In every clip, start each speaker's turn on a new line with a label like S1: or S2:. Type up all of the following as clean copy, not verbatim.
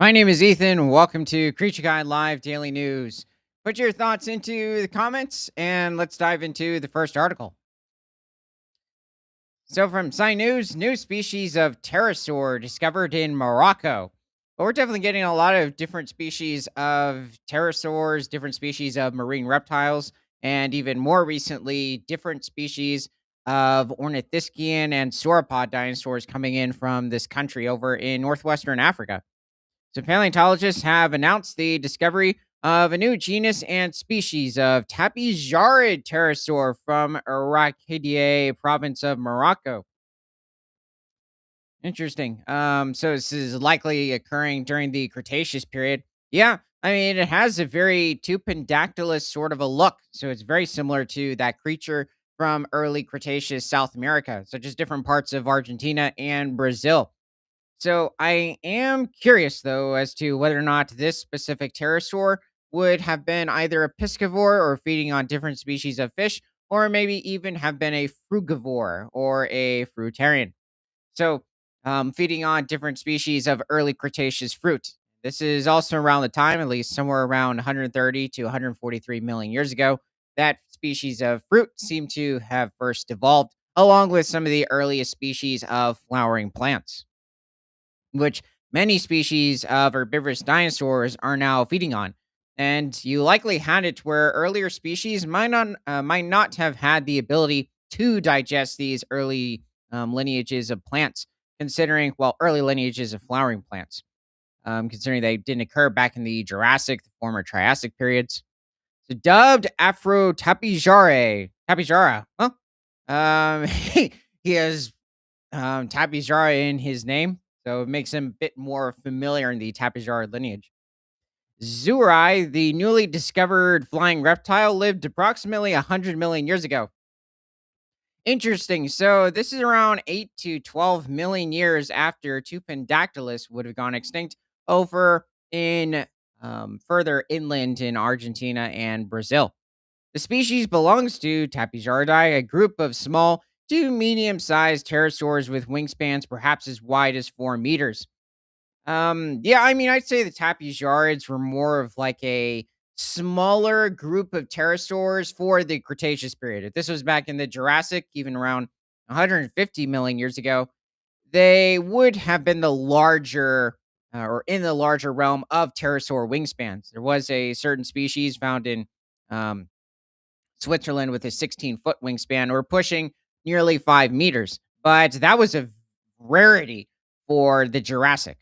S1: My name is Ethan. Welcome to Creature Guide Live Daily News. Put your thoughts into the comments and let's dive into the first article. So, from Sci News, new species of pterosaur discovered in Morocco. But we're definitely getting a lot of different species of pterosaurs, different species of marine reptiles, and even more recently, different species of ornithischian and sauropod dinosaurs coming in from this country over in northwestern Africa. So, paleontologists have announced the discovery of a new genus and species of tapijarid pterosaur from Arcadia province of Morocco. Interesting. So this is likely occurring during the Cretaceous period. Yeah, I mean it has a very tupendactylus sort of a look, so it's very similar to that creature from early Cretaceous South America, such as different parts of Argentina and Brazil. So I am curious though as to whether or not this specific pterosaur would have been either a piscivore or feeding on different species of fish, or maybe even have been a frugivore or a fruitarian. So feeding on different species of early Cretaceous fruit. This is also around the time, at least somewhere around 130 to 143 million years ago, that species of fruit seem to have first evolved, along with some of the earliest species of flowering plants which many species of herbivorous dinosaurs are now feeding on. And you likely had it where earlier species might not have had the ability to digest these early lineages of plants, considering, well, early lineages of flowering plants, considering they didn't occur back in the Jurassic, the former Triassic periods. So dubbed Afro Tapijara. Well, he has Tapijara in his name, so it makes him a bit more familiar in the Tapijara lineage. Zurai, the newly discovered flying reptile, lived approximately 100 million years ago. Interesting. So this is around 8 to 12 million years after Tupendactylus would have gone extinct over in further inland in Argentina and Brazil. The species belongs to Tapijaridae, a group of small to medium-sized pterosaurs with wingspans perhaps as wide as 4 meters. Yeah, I mean, I'd say the Tapijarids were more of like a smaller group of pterosaurs for the Cretaceous period. If this was back in the Jurassic, even around 150 million years ago, they would have been the larger or in the larger realm of pterosaur wingspans. There was a certain species found in um, Switzerland with a 16-foot wingspan or pushing nearly 5 meters. But that was a rarity for the Jurassic.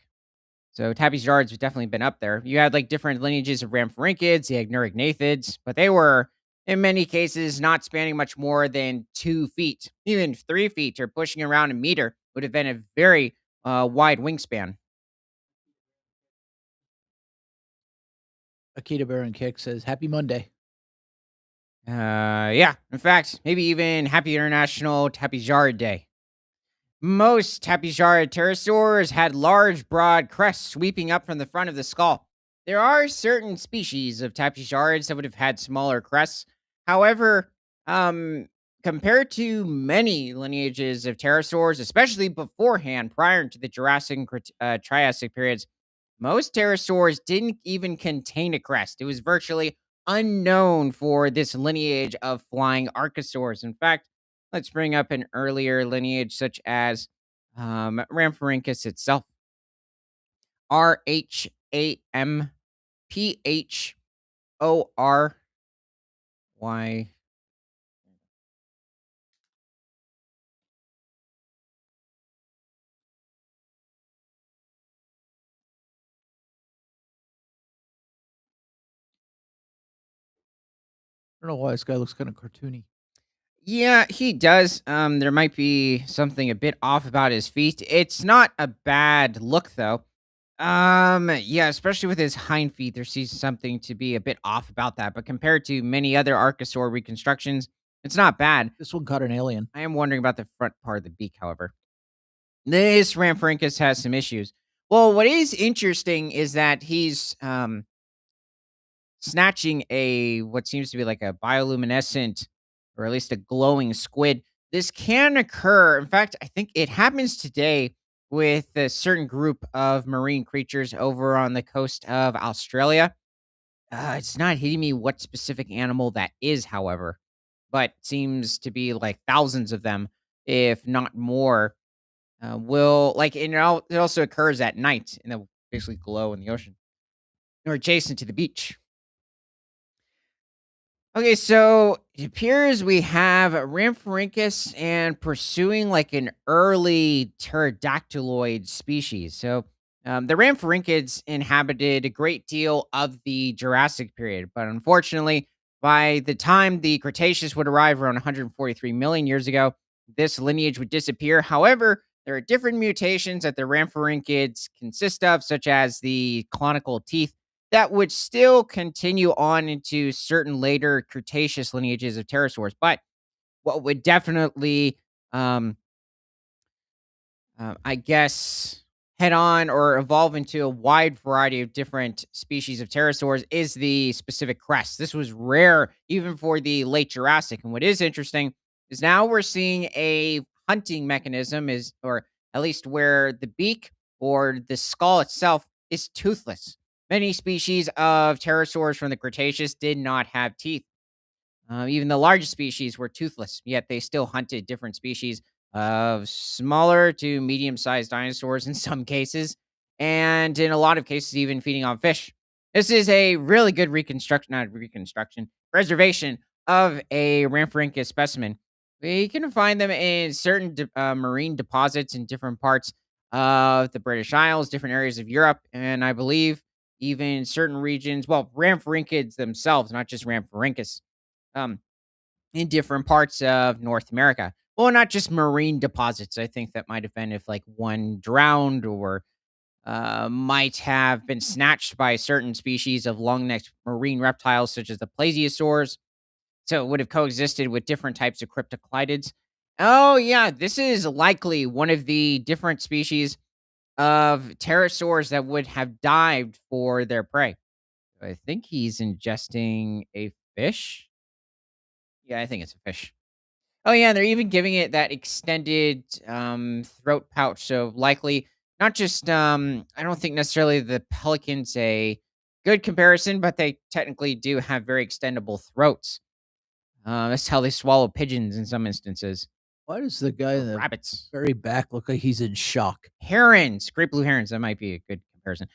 S1: So Tabby's Yards have definitely been up there. You had like different lineages of Rhamphorhynchids, the Agneurignathids, but they were in many cases not spanning much more than 2 feet. Even 3 feet or pushing around a meter would have been a very wide wingspan.
S2: Akita Bear and Kick says, "Happy Monday."
S1: Yeah. In fact, maybe even Happy International Tapijara Day. Most Tapijara pterosaurs had large, broad crests sweeping up from the front of the skull. There are certain species of Tapijarids that would have had smaller crests. However, um, compared to many lineages of pterosaurs, especially beforehand, prior to the Jurassic and Triassic periods, most pterosaurs didn't even contain a crest. It was virtually unknown for this lineage of flying archosaurs. In fact, let's bring up an earlier lineage such as Rhamphorhynchus itself. Rhamphorhy.
S2: I don't know why this guy looks kind of cartoony.
S1: Yeah, he does. There might be something a bit off about his feet. It's not a bad look though. Yeah, especially with his hind feet, there seems something to be a bit off about that. But compared to many other Archosaur reconstructions, it's not bad.
S2: This one caught an alien.
S1: I am wondering about the front part of the beak, however. This Rhamphorhynchus has some issues. Well, what is interesting is that he's snatching a what seems to be like a bioluminescent or at least a glowing squid. This can occur. In fact, I think it happens today with a certain group of marine creatures over on the coast of Australia. It's not hitting me what specific animal that is, however, but seems to be like thousands of them, if not more. Will like and it also occurs at night and they'll basically glow in the ocean or adjacent to the beach. Okay, so it appears we have Rhamphorhynchus and pursuing like an early pterodactyloid species. The Rhamphorhynchids inhabited a great deal of the Jurassic period, but unfortunately, by the time the Cretaceous would arrive around 143 million years ago, this lineage would disappear. However, there are different mutations that the Rhamphorhynchids consist of, such as the conical teeth that would still continue on into certain later Cretaceous lineages of pterosaurs. But what would definitely, um, I guess, head on or evolve into a wide variety of different species of pterosaurs is the specific crest. This was rare even for the late Jurassic. And what is interesting is now we're seeing a hunting mechanism, is or at least where the beak or the skull itself is toothless. Many species of pterosaurs from the Cretaceous did not have teeth. Even the largest species were toothless, yet they still hunted different species of smaller to medium sized dinosaurs in some cases, and in a lot of cases, even feeding on fish. This is a really good reservation of a Rhamphorhynchus specimen. We can find them in certain marine deposits in different parts of the British Isles, different areas of Europe, and I believe even certain regions, well, Rhamphorhynchids themselves, not just Rhamphorhynchus um, in different parts of North America. Well, not just marine deposits. I think that might have been if like one drowned or might have been snatched by certain species of long-necked marine reptiles, such as the plesiosaurs. So it would have coexisted with different types of cryptoclydids. Oh, yeah, this is likely one of the different species of pterosaurs that would have dived for their prey. I think he's ingesting a fish. Yeah, I think it's a fish. Oh, yeah, they're even giving it that extended, throat pouch, so likely not just, I don't think necessarily the pelican's a good comparison, but they technically do have very extendable throats. That's how they swallow pigeons in some instances,
S2: Why does the guy
S1: or
S2: in the
S1: rabbits.
S2: very back look like he's in shock?
S1: Herons, great blue herons, that might be a good comparison.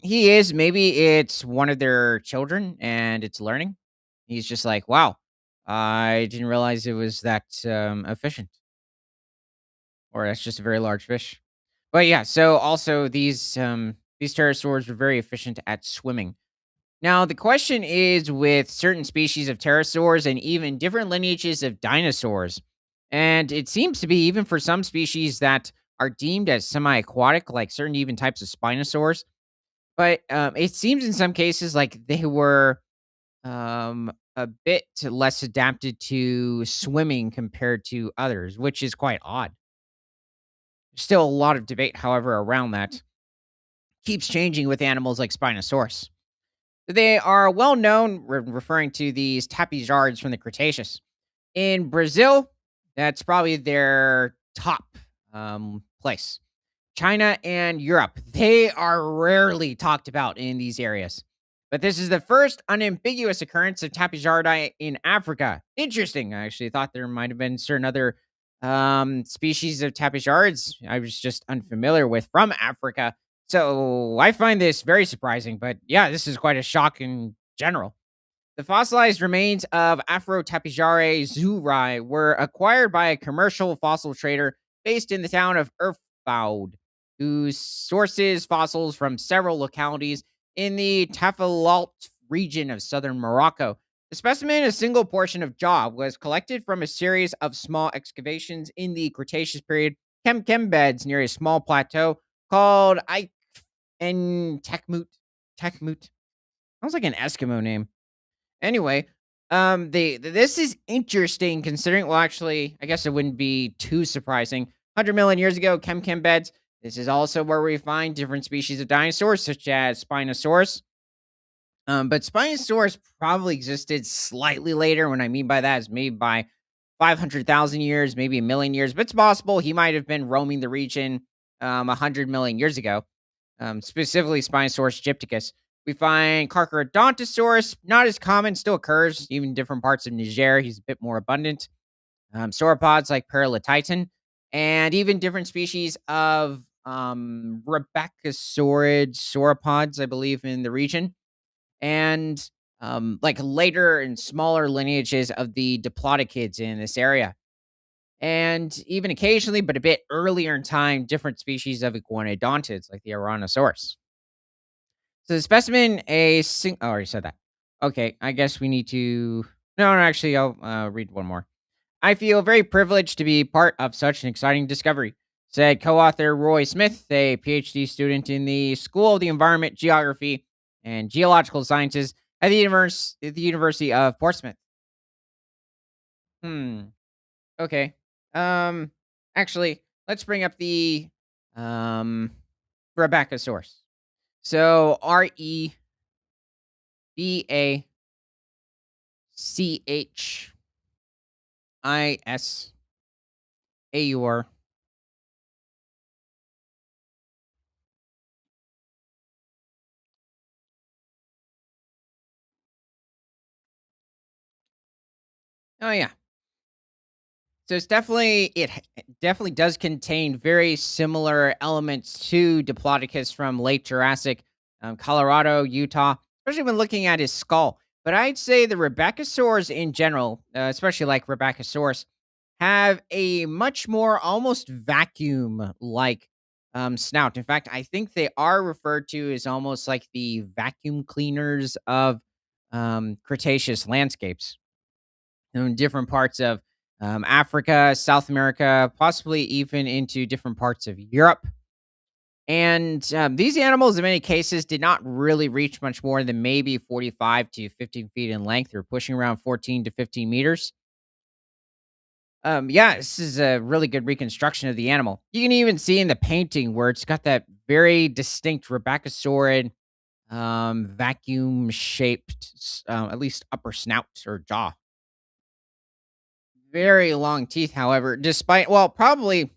S1: He is, maybe it's one of their children and it's learning. He's just like, "Wow, I didn't realize it was that, efficient." Or that's just a very large fish. But yeah, so also these pterosaurs were very efficient at swimming. Now the question is with certain species of pterosaurs and even different lineages of dinosaurs, and it seems to be even for some species that are deemed as semi-aquatic, like certain even types of spinosaurs. But it seems in some cases like they were a bit less adapted to swimming compared to others, which is quite odd. Still a lot of debate, however, around that. Keeps changing with animals like Spinosaurus. They are well known, referring to these tapijards from the Cretaceous. In Brazil, that's probably their top place. China and Europe, they are rarely talked about in these areas. But this is the first unambiguous occurrence of Tapijardi in Africa. Interesting. I actually thought there might have been certain other species of Tapijards I was just unfamiliar with from Africa. So I find this very surprising. But yeah, this is quite a shock in general. The fossilized remains of Afrotapijare zurai were acquired by a commercial fossil trader based in the town of Erfbaud, who sources fossils from several localities in the Tafilalt region of southern Morocco. The specimen, a single portion of jaw, was collected from a series of small excavations in the Cretaceous period, Kem beds near a small plateau called Ike and Tekmut. Tekmut. Sounds like an Eskimo name. Anyway, this is interesting considering. Well, actually, I guess it wouldn't be too surprising. 100 million years ago, Kem beds. This is also where we find different species of dinosaurs, such as Spinosaurus. But Spinosaurus probably existed slightly later. What I mean by that is maybe by 500,000 years, maybe a million years, but it's possible he might have been roaming the region 100 million years ago, specifically Spinosaurus gypticus. We find Carcharodontosaurus, not as common, still occurs even in different parts of Niger. He's a bit more abundant. Sauropods like Paralititan, and even different species of Rebecasaurid sauropods, I believe, in the region. And like later and smaller lineages of the Diplodocids in this area. And even occasionally, but a bit earlier in time, different species of iguanodontids like the Tyrannosaurus. So the specimen, oh, I already said that. Okay, I guess we need to. No, no, actually, I'll read one more. I feel very privileged to be part of such an exciting discovery, said co author Roy Smith, a PhD student in the School of the Environment, Geography, and Geological Sciences at the University of Portsmouth. Hmm. Okay. Um. Actually, let's bring up the um Rebecca source. So Rebacchasaur. Oh yeah. So it definitely does contain very similar elements to Diplodocus from late Jurassic, Colorado, Utah, especially when looking at his skull. But I'd say the Rebeccasaurs in general, especially like Rebeccasaurus, have a much more almost vacuum like snout. In fact, I think they are referred to as almost like the vacuum cleaners of Cretaceous landscapes in different parts of Africa, South America, possibly even into different parts of Europe. And these animals, in many cases, did not really reach much more than maybe 45 to 15 feet in length, or pushing around 14 to 15 meters. Yeah, this is a really good reconstruction of the animal. You can even see in the painting where it's got that very distinct Rebecasaurid vacuum shaped, at least upper snout or jaw. Very long teeth, however, despite well, probably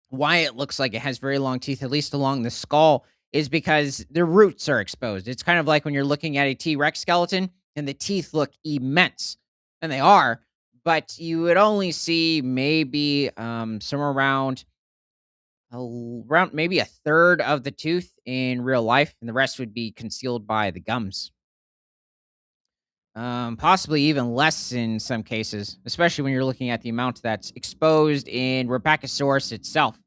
S1: why it looks like it has very long teeth, at least along the skull, is because the roots are exposed. It's kind of like when you're looking at a T-Rex skeleton and the teeth look immense, and they are, but you would only see maybe somewhere around maybe a third of the tooth in real life, and the rest would be concealed by the gums. Possibly even less in some cases, especially when you're looking at the amount that's exposed in Rebeccasaurus itself.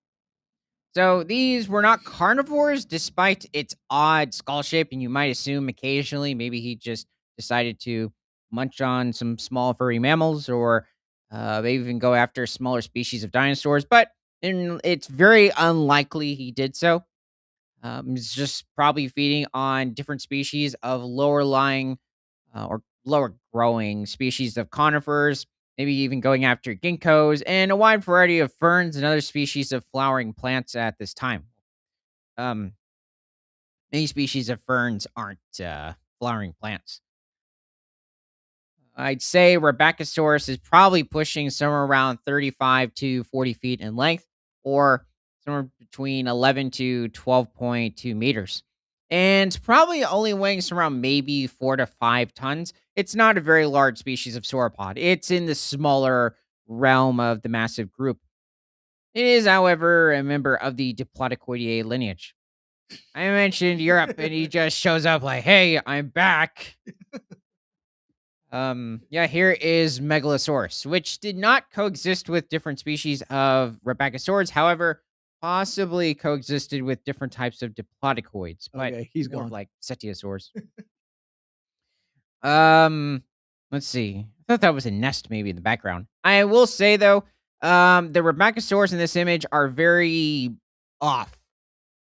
S1: So these were not carnivores despite its odd skull shape, and you might assume occasionally maybe he just decided to munch on some small furry mammals or maybe even go after smaller species of dinosaurs, but it's very unlikely he did so. He's just probably feeding on different species of lower lying or lower growing species of conifers, maybe even going after ginkgos, and a wide variety of ferns and other species of flowering plants at this time. Um, Many species of ferns aren't flowering plants. I'd say Rebeccasaurus is probably pushing somewhere around 35 to 40 feet in length, or somewhere between 11 to 12.2 meters. And it's probably only weighing around maybe 4 to 5 tons. It's not a very large species of sauropod. It's in the smaller realm of the massive group. It is, however, a member of the Diplodocodidae lineage. I mentioned Europe, and he just shows up like, "Hey, I'm back." Yeah, here is Megalosaurus, which did not coexist with different species of Rebeccasaurs, however, possibly coexisted with different types of diplodocoids, but
S2: Okay, he's
S1: more of
S2: gone.
S1: like cetiosaurs. Um, let's see. I thought that was a nest maybe in the background. I will say though, the Rebeccasaurs in this image are very off.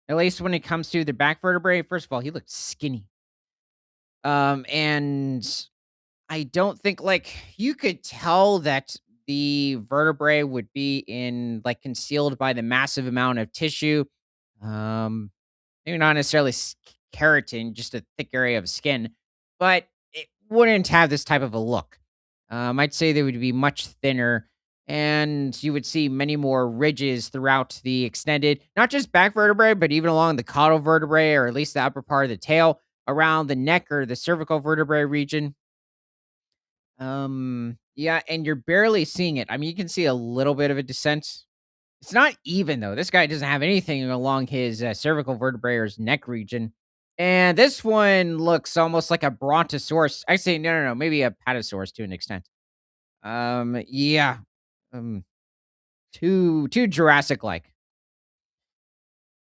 S1: At least when it comes to the back vertebrae. First of all, he looked skinny. And I don't think like you could tell that the vertebrae would be in like concealed by the massive amount of tissue. Um, Maybe not necessarily keratin, just a thick area of skin, but it wouldn't have this type of a look. I'd say they would be much thinner. and you would see many more ridges throughout the extended, not just back vertebrae, but even along the caudal vertebrae, or at least the upper part of the tail, around the neck or the cervical vertebrae region. Yeah, and you're barely seeing it. I mean, you can see a little bit of a descent. It's not even though. This guy doesn't have anything along his cervical vertebrae or his neck region. And this one looks almost like a brontosaurus. I say no, maybe a patasaurus to an extent. Yeah. Um, too Jurassic like.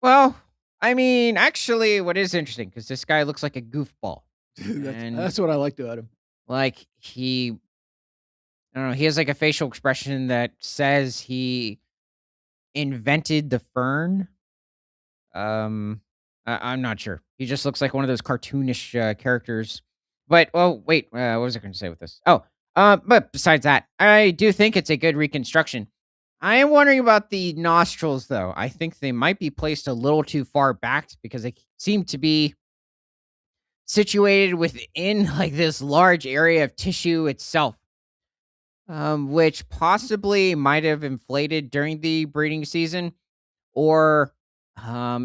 S1: Well, I mean, actually, what is interesting because this guy looks like a goofball, and
S2: That's what I liked about him.
S1: like I don't know, he has like a facial expression that says he invented the fern. Um, I'm not sure. He just looks like one of those cartoonish characters. But well, wait, what was I going to say with this? Oh, but besides that, I do think it's a good reconstruction. I am wondering about the nostrils, though. I think they might be placed a little too far back because they seem to be situated within like this large area of tissue itself, which possibly might have inflated during the breeding season, or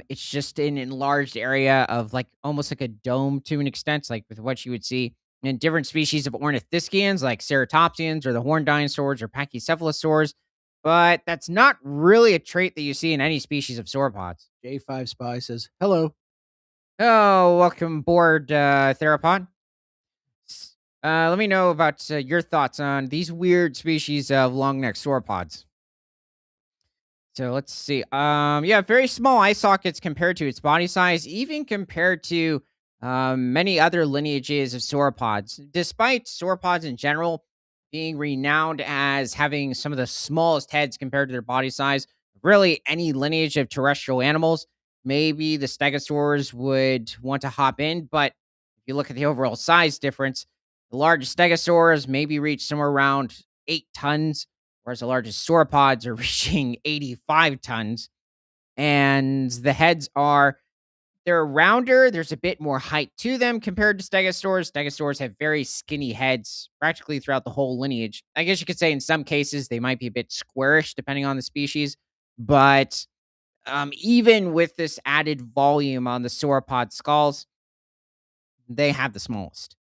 S1: it's just an enlarged area of like almost like a dome to an extent, like with what you would see in different species of ornithischians, like ceratopsians or the horned dinosaurs or pachycephalosaurs. But that's not really a trait that you see in any species of sauropods.
S2: J5 Spy says, "Hello."
S1: Oh, welcome aboard, Theropod. Let me know about your thoughts on these weird species of long necked sauropods. So let's see. Yeah, very small eye sockets compared to its body size, even compared to many other lineages of sauropods. Despite sauropods in general being renowned as having some of the smallest heads compared to their body size, really any lineage of terrestrial animals, maybe the stegosaurs would want to hop in. But if you look at the overall size difference, the largest stegosaurs maybe reach somewhere around 8 tons, whereas the largest sauropods are reaching 85 tons. And the heads are they're rounder. There's a bit more height to them compared to stegosaurs. Stegosaurs have very skinny heads practically throughout the whole lineage. I guess you could say in some cases they might be a bit squarish depending on the species, but even with this added volume on the sauropod skulls, they have the smallest.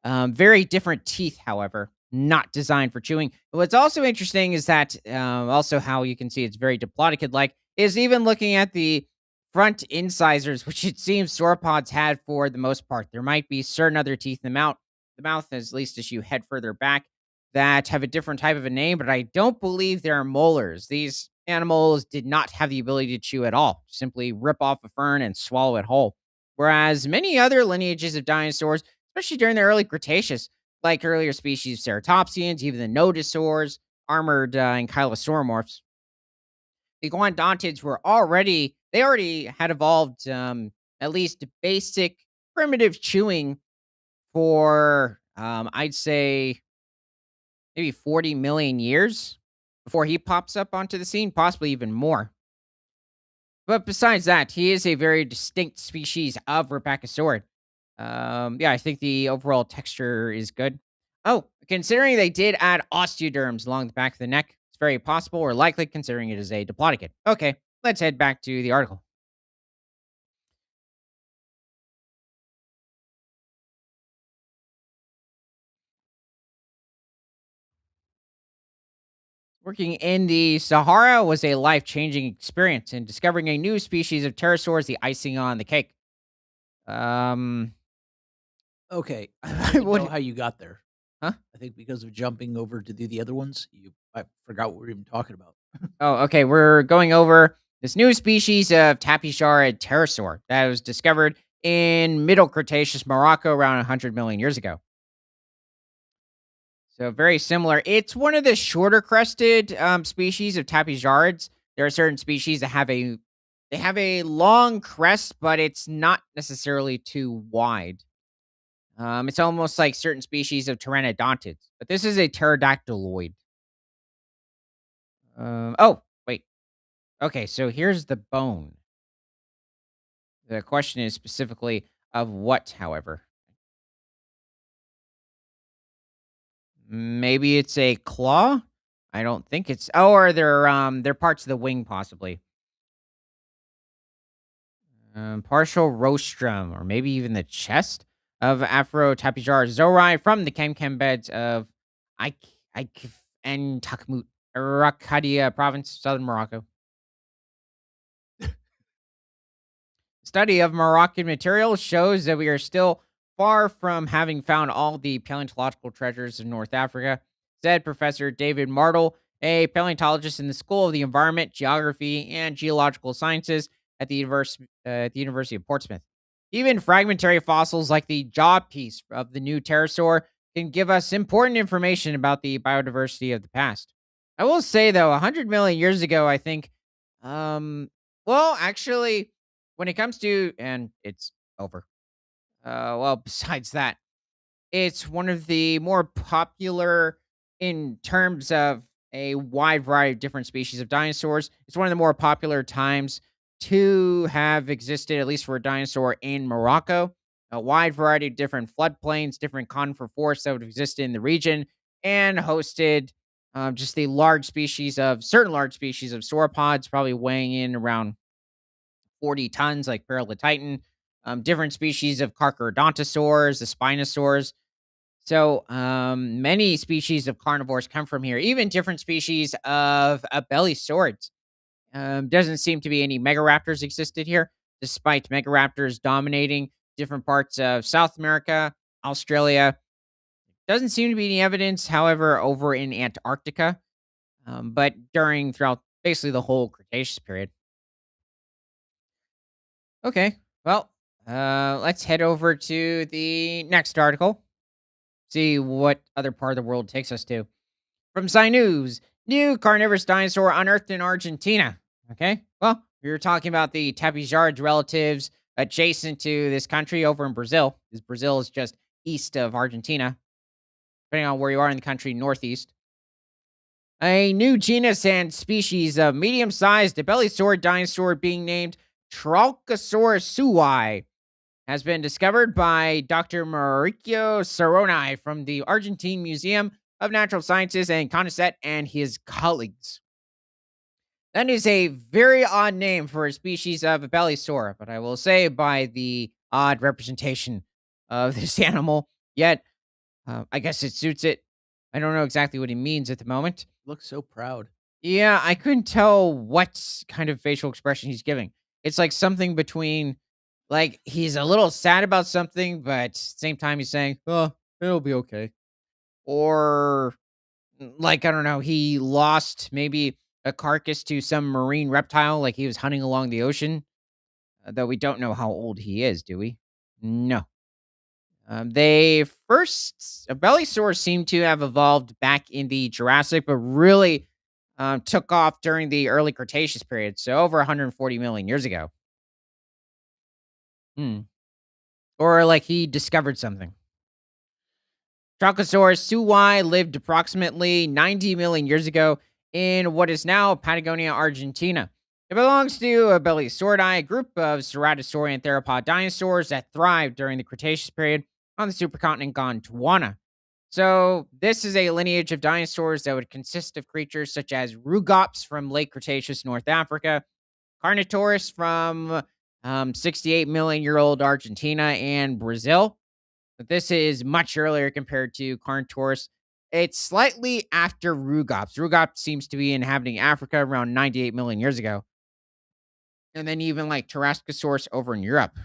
S1: Very different teeth, however, not designed for chewing. What's also interesting is that also how you can see it's very diplodocid like is even looking at the front incisors, which it seems sauropods had for the most part. There might be certain other teeth in the mouth, at least as you head further back, that have a different type of a name, but I don't believe they're molars. These animals did not have the ability to chew at all, simply rip off a fern and swallow it whole. Whereas many other lineages of dinosaurs, especially during the early Cretaceous, like earlier species ceratopsians, even the nodosaurs, armored ankylosauromorphs. The iguanodontids they already had evolved at least basic primitive chewing for I'd say maybe 40 million years before he pops up onto the scene, possibly even more. But besides that, he is a very distinct species of Ripacosaurid. Yeah, I think the overall texture is good. Oh, considering they did add osteoderms along the back of the neck, it's very possible or likely considering it is a diplodocid. Okay, let's head back to the article. Working in the Sahara was a life changing experience, and discovering a new species of pterosaur is the icing on the cake. Um,
S2: Okay, I
S1: I
S2: think I know
S1: would,
S2: how you got there.
S1: huh?
S2: I think because of jumping over to do the other ones, I forgot what we were even talking about.
S1: Oh, okay. We're going over this new species of Tapichara pterosaur that was discovered in Middle Cretaceous Morocco around 100 million years ago. So very similar. It's one of the shorter crested species of Tapijarids. There are certain species that have a long crest, but it's not necessarily too wide. It's almost like certain species of Pteranodontids, but this is a pterodactyloid. Oh, wait. Okay, so here's the bone. The question is specifically of what, however. Maybe it's a claw? I don't think it's oh, or they're parts of the wing possibly. Partial rostrum, or maybe even the chest of Afrotapizar from the Kem beds of Ik Ik and Takmut, Arcadia province, southern Morocco. Study of Moroccan materials shows that we are still far from having found all the paleontological treasures in North Africa, said Professor David Martle, a paleontologist in the School of the Environment, Geography, and Geological Sciences at the University of Portsmouth. Even fragmentary fossils like the jaw piece of the new pterosaur can give us important information about the biodiversity of the past. I will say though, 100 million years ago, I think, well, actually, when it comes to and it's over. Well, besides that, it's one of the more popular in terms of a wide variety of different species of dinosaurs. It's one of the more popular times to have existed, at least for a dinosaur in Morocco. A wide variety of different floodplains, different conifer forests that would exist in the region, and hosted just the large species of certain large species of sauropods, probably weighing in around 40 tons, like Titan, different species of Carcharodontosaurs, the Spinosaurs. So, many species of carnivores come from here, even different species of abelisaurid. Doesn't seem to be any megaraptors existed here, despite megaraptors dominating different parts of South America, Australia. Doesn't seem to be any evidence, however, over in Antarctica, but throughout basically the whole Cretaceous period. Okay. Well, let's head over to the next article. See what other part of the world takes us to. From Sci News, new carnivorous dinosaur unearthed in Argentina. Okay. Well, we were talking about the tapijard's relatives adjacent to this country over in Brazil, because Brazil is just east of Argentina, depending on where you are in the country, northeast. A new genus and species of medium sized abelisaurid dinosaur being named Tralkasaurus has been discovered by Dr. Mauricio Cerroni from the Argentine Museum of Natural Sciences and CONICET and his colleagues. That is a very odd name for a species of abelisaurid, but I will say by the odd representation of this animal, yet I guess it suits it. I don't know exactly what he means at the moment.
S2: Looks so proud.
S1: Yeah, I couldn't tell what kind of facial expression he's giving. It's like something between, like, he's a little sad about something, but same time he's saying, "Oh, it'll be okay." Or like, I don't know, he lost maybe a carcass to some marine reptile, like he was hunting along the ocean. Though we don't know how old he is, do we? No. They first Belissaurs seem to have evolved back in the Jurassic, but really took off during the early Cretaceous period, so over 140 million years ago. Hmm. Or like he discovered something. Tralkasaurus suai lived approximately 90 million years ago in what is now Patagonia, Argentina. It belongs to a Belissauridae, a group of ceratosaurian theropod dinosaurs that thrived during the Cretaceous period on the supercontinent Gondwana. So, this is a lineage of dinosaurs that would consist of creatures such as Rugops from late Cretaceous North Africa, Carnivorous from 68 million year old Argentina and Brazil, but this is much earlier compared to Carnotaurus. It's slightly after Rugops. Rugops seems to be inhabiting Africa around 98 million years ago. And then even like Terrascosaurus over in Europe.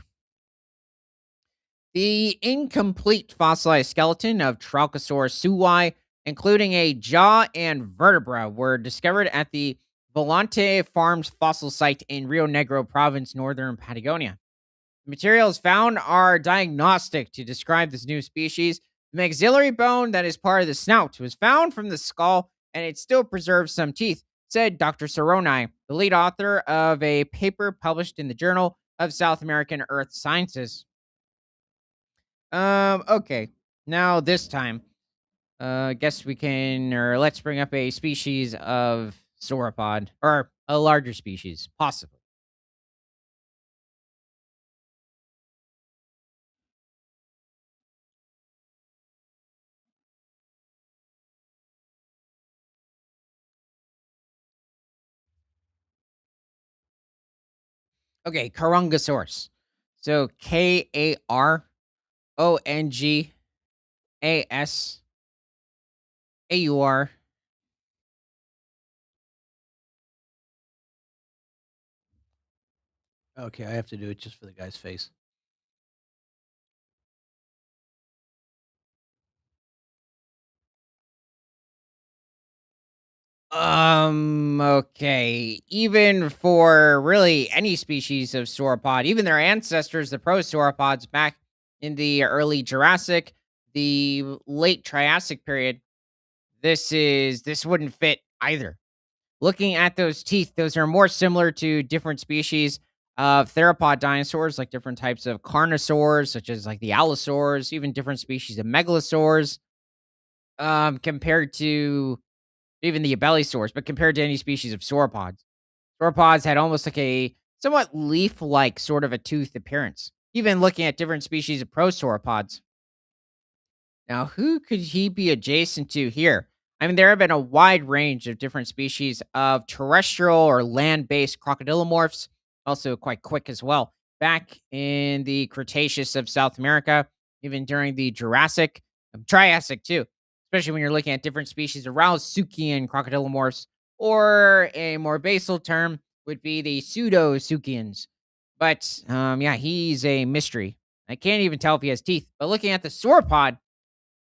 S1: The incomplete fossilized skeleton of Tralkasaurus suai, including a jaw and vertebra, were discovered at the Volante Farms fossil site in Rio Negro province, northern Patagonia. The materials found are diagnostic to describe this new species. The maxillary bone that is part of the snout was found from the skull and it still preserves some teeth, said Dr. Cerroni, the lead author of a paper published in the Journal of South American Earth Sciences. Okay. Now this time, I guess we can, or let's bring up a species of sauropod, or a larger species, possibly. Okay, Carungosaurus. So Karongasaur.
S2: Okay, I have to do it just for the guy's face.
S1: Okay. Even for really any species of sauropod, even their ancestors, the prosauropods back in the early Jurassic, the late Triassic period, this wouldn't fit either. Looking at those teeth, those are more similar to different species of theropod dinosaurs, like different types of carnosaurs, such as like the allosaurs, even different species of megalosaurs, compared to even the abelisauurs, but compared to any species of sauropods. Sauropods had almost like a somewhat leaf-like sort of a tooth appearance. Even looking at different species of prosauropods. Now, who could he be adjacent to here? I mean, there have been a wide range of different species of terrestrial or land-based crocodilomorphs, also quite quick as well. Back in the Cretaceous of South America, even during the Jurassic, Triassic too, especially when you're looking at different species of Rausuchian crocodilomorphs, or a more basal term would be the pseudo-Suchians. But yeah, he's a mystery. I can't even tell if he has teeth. But looking at the sauropod,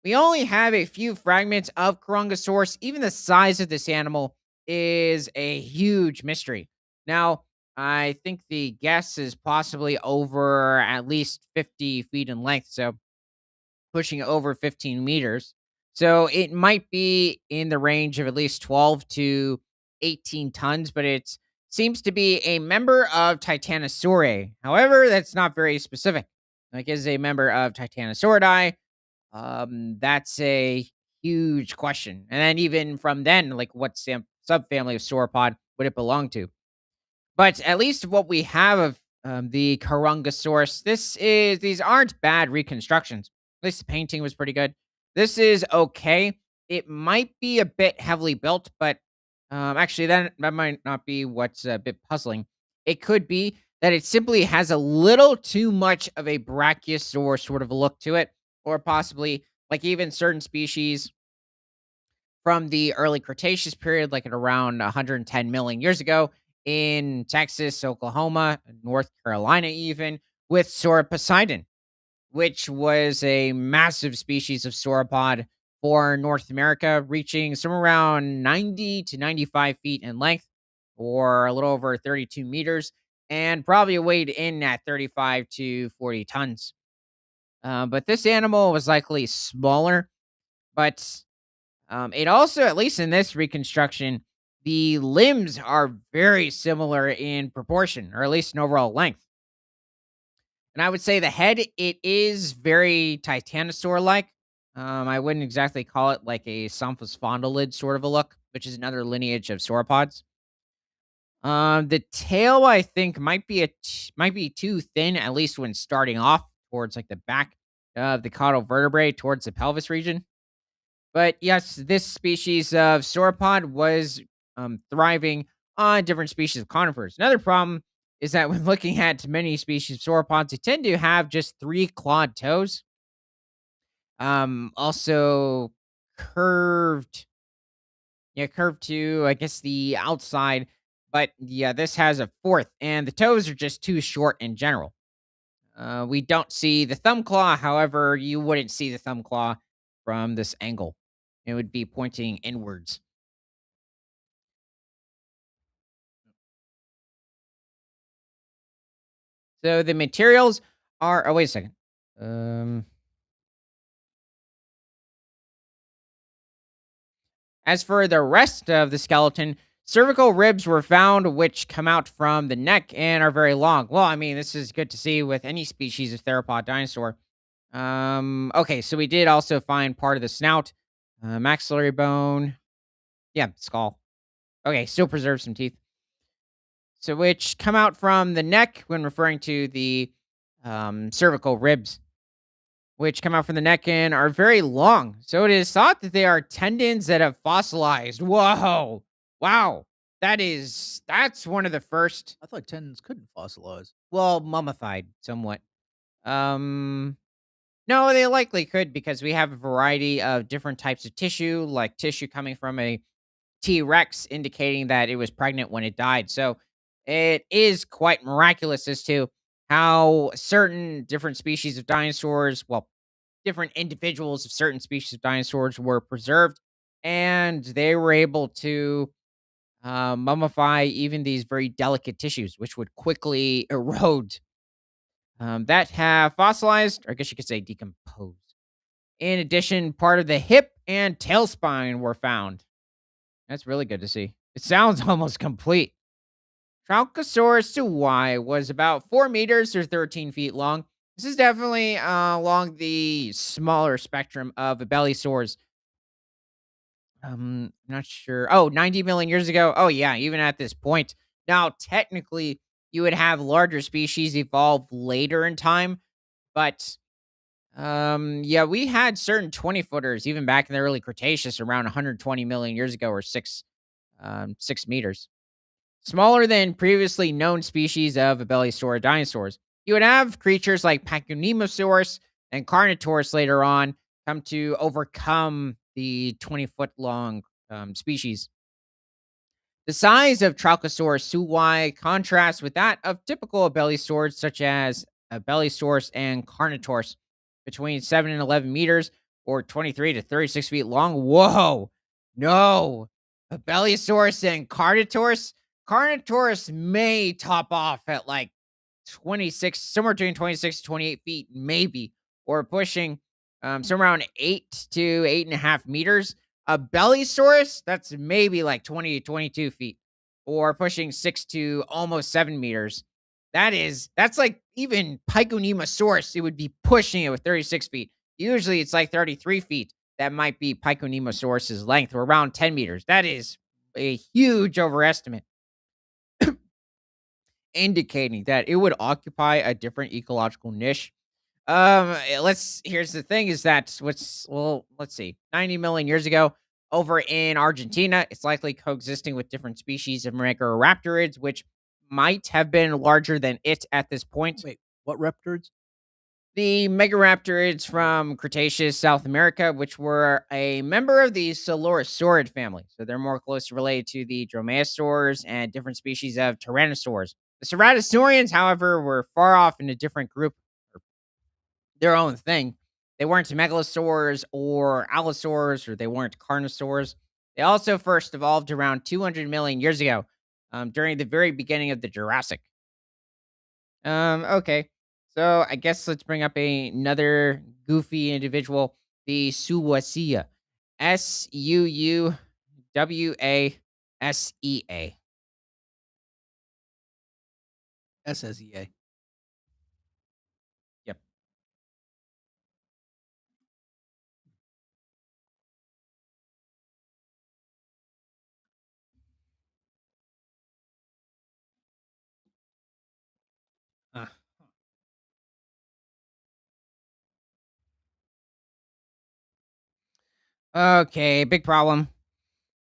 S1: we only have a few fragments of Carungosaurus. Even the size of this animal is a huge mystery. Now, I think the guess is possibly over at least 50 feet in length, so pushing over 15 meters. So it might be in the range of at least 12 to 18 tons, but it seems to be a member of Titanosauridae. However, that's not very specific. Like, is a member of Titanosauridae, that's a huge question. And then even from then, like what subfamily of sauropod would it belong to? But at least what we have of the Carungosaurus, these aren't bad reconstructions. At least the painting was pretty good. This is okay. It might be a bit heavily built, but actually that might not be what's a bit puzzling. It could be that it simply has a little too much of a brachiosaur sort of a look to it, or possibly like even certain species from the early Cretaceous period, like at around 110 million years ago in Texas, Oklahoma, North Carolina, even with Sauroposeidon, which was a massive species of sauropod for North America, reaching somewhere around 90 to 95 feet in length, or a little over 32 meters, and probably weighed in at 35 to 40 tons. But this animal was likely smaller, but it also, at least in this reconstruction, the limbs are very similar in proportion, or at least in overall length. And I would say the head, it is very Titanosaur-like. I wouldn't exactly call it like a Somphosphondolid sort of a look, which is another lineage of sauropods. The tail, I think, might be too thin, at least when starting off towards like the back of the caudal vertebrae, towards the pelvis region. But yes, this species of sauropod was thriving on different species of conifers. Another problem is that when looking at many species of sauropods, they tend to have just three clawed toes. Also curved, yeah, curved to I guess the outside. But yeah, this has a fourth, and the toes are just too short in general. We don't see the thumb claw. However, you wouldn't see the thumb claw from this angle. It would be pointing inwards. So the materials are. Oh, wait a second. Um, as for the rest of the skeleton, cervical ribs were found, which come out from the neck and are very long. Well, I mean, this is good to see with any species of theropod dinosaur. Okay, so we did also find part of the snout, maxillary bone. Yeah, skull. Okay, still preserves some teeth. So which come out from the neck when referring to the cervical ribs, which come out from the neck and are very long. So it is thought that they are tendons that have fossilized. Whoa. Wow. that's one of the first,
S2: I thought tens couldn't fossilize.
S1: well, mummified somewhat. Um, no, they likely could because we have a variety of different types of tissue, like tissue coming from a T Rex, indicating that it was pregnant when it died. So it is quite miraculous as to how certain different species of dinosaurs, well, different individuals of certain species of dinosaurs were preserved, and they were able to mummify even these very delicate tissues, which would quickly erode, that have fossilized, or I guess you could say decomposed. In addition, part of the hip and tail spine were found. That's really good to see. It sounds almost complete. Tralkasaurus suyi was about 4 meters or 13 feet long. This is definitely along the smaller spectrum of abelisauurs. Not sure. Oh, 90 million years ago. Oh, yeah, even at this point. Now, technically, you would have larger species evolve later in time, but yeah, we had certain 20 footers even back in the early Cretaceous around 120 million years ago, or 6 meters. Smaller than previously known species of abelisaurid dinosaurs. You would have creatures like Pachynemosaurus and Carnotaurus later on come to overcome the 20-foot long species. The size of Tralkasaurus suyi contrasts with that of typical abelisaurs such as Abelisaurus and Carnotaurus, between 7 and 11 meters or 23 to 36 feet long. Whoa! No! Abelisaurus and Carnotaurus? Carnotaurus may top off at like 26, somewhere between 26 to 28 feet, maybe, or pushing somewhere around 8 to 8.5 meters. A Bellysaurus, that's maybe like 20 to 22 feet, or pushing 6 to almost 7 meters. That's like even Piconymosaurus, it would be pushing it with 36 feet. Usually it's like 33 feet. That might be Piconymosaurus's length, or around 10 meters. That is a huge overestimate, indicating that it would occupy a different ecological niche. Let's Here's the thing is that what's well, let's see. 90 million years ago over in Argentina, it's likely coexisting with different species of Megaraptorids, which might have been larger than it at this point.
S2: Wait, what reptards?
S1: The Megaraptorids from Cretaceous South America, which were a member of the Coelurosaurid family. So they're more closely related to the dromaeosaurs and different species of tyrannosaurs. The Ceratosaurians, however, were far off in a different group, their own thing. They weren't megalosaurs or allosaurs, or they weren't carnosaurs. They also first evolved around 200 million years ago, during the very beginning of the Jurassic. Okay. So I guess let's bring up another goofy individual, the Suwasea. Suuwasea.
S2: SSEA.
S1: Yep. Uh, okay, big problem.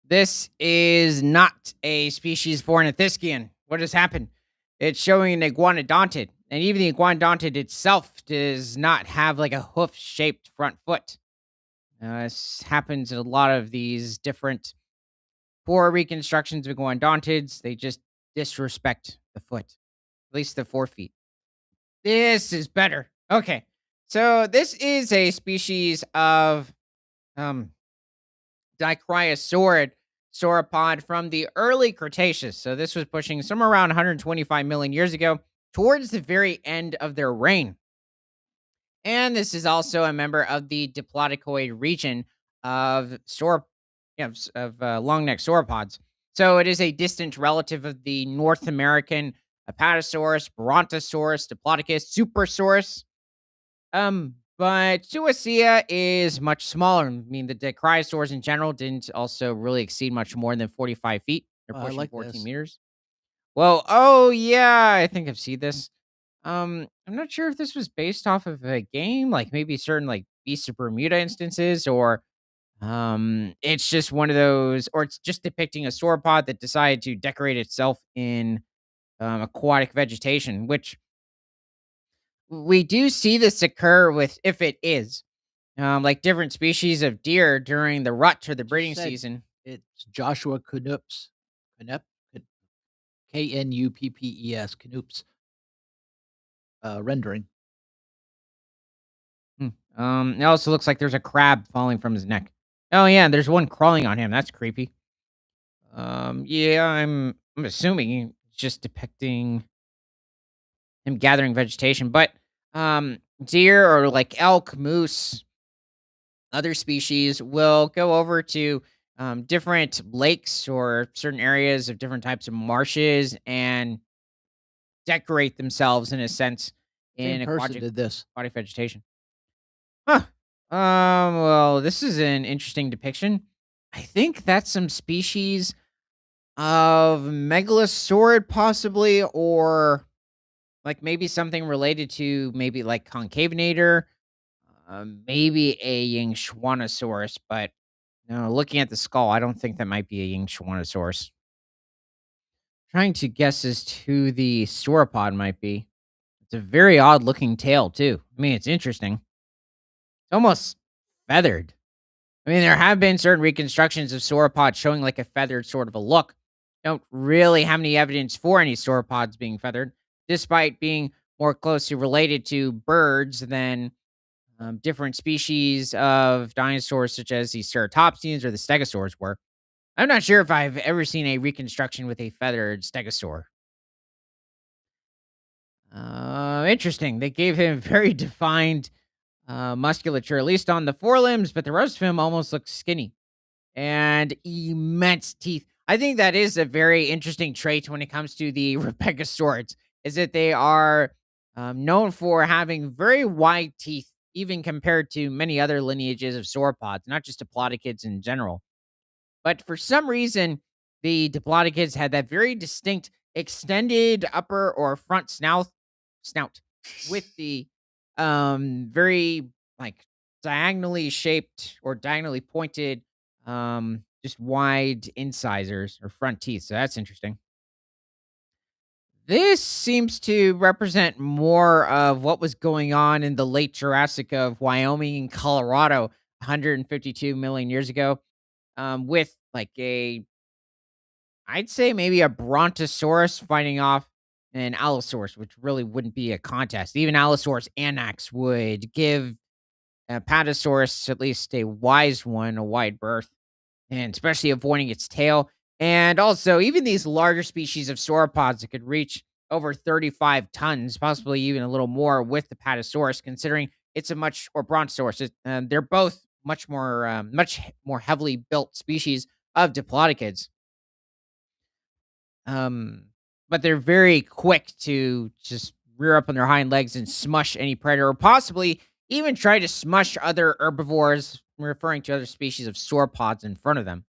S1: This is not a species for an Ornithischian. What has happened? It's showing an iguanodontid, and even the iguanodontid itself does not have like a hoof-shaped front foot. This happens in a lot of these different poor reconstructions of iguanodontids. They just disrespect the foot, at least the forefeet. This is better. Okay, so this is a species of um Dicryosaurid sauropod from the early Cretaceous. So this was pushing somewhere around 125 million years ago, towards the very end of their reign. And this is also a member of the diplodocoid region of long neck sauropods. So it is a distant relative of the North American Apatosaurus, Brontosaurus, Diplodocus, Supersaurus. But Suicea is much smaller. I mean, the Dicryosaurs in general didn't also really exceed much more than 45 feet. They're
S2: I
S1: pushing
S2: like
S1: 14
S2: this.
S1: meters. Well, oh yeah, I think I've seen this. I'm not sure if this was based off of a game, like maybe certain like Beast of Bermuda instances, or It's just one of those, or it's just depicting a sauropod that decided to decorate itself in aquatic vegetation, which we do see this occur with, if it is, like different species of deer during the rut or the
S2: Just
S1: breeding
S2: said
S1: season.
S2: it's Joshua Canups. Canup Knuppes, Canups, rendering.
S1: Hmm. It also looks like there's a crab falling from his neck. Oh yeah, there's one crawling on him. That's creepy. Yeah, I'm assuming it's just depicting him gathering vegetation, but deer or like elk, moose, other species will go over to different lakes or certain areas of different types of marshes and decorate themselves in a sense
S2: Same
S1: in
S2: person did this.
S1: aquatic vegetation. Huh. Well, this is an interesting depiction. I think that's some species of megalosaurid, possibly, or like maybe something related to maybe like concavenator, maybe a Yingchuanosaurus, but no, looking at the skull, I don't think that might be a Yingchuanosaurus. Trying to guess as to the sauropod might be. It's a very odd looking tail too. I mean, it's interesting. It's almost feathered. I mean, there have been certain reconstructions of sauropods showing like a feathered sort of a look. Don't really have any evidence for any sauropods being feathered, despite being more closely related to birds than different species of dinosaurs, such as the ceratopsians or the stegosaurs were. I'm not sure if I've ever seen a reconstruction with a feathered stegosaur. Interesting. They gave him very defined musculature, at least on the forelimbs, but the rest of him almost looks skinny and immense teeth. I think that is a very interesting trait when it comes to the Rebeccasaurids, is that they are known for having very wide teeth, even compared to many other lineages of sauropods, not just diplodocids in general. But for some reason, the diplodocids had that very distinct extended upper or front snout with the very like diagonally shaped or diagonally pointed just wide incisors or front teeth. So that's interesting. This seems to represent more of what was going on in the late Jurassic of Wyoming and Colorado 152 million years ago, with like I'd say maybe a Brontosaurus fighting off an Allosaurus, which really wouldn't be a contest. Even Allosaurus Anax would give Apatosaurus, at least a wise one, a wide berth, and especially avoiding its tail. And also, even these larger species of sauropods that could reach over 35 tons, possibly even a little more with the Patasaurus, considering it's a much, or Brontosaurus, they're both much more heavily built species of diplodocids. Um, but they're very quick to just rear up on their hind legs and smush any predator, or possibly even try to smush other herbivores, referring to other species of sauropods in front of them.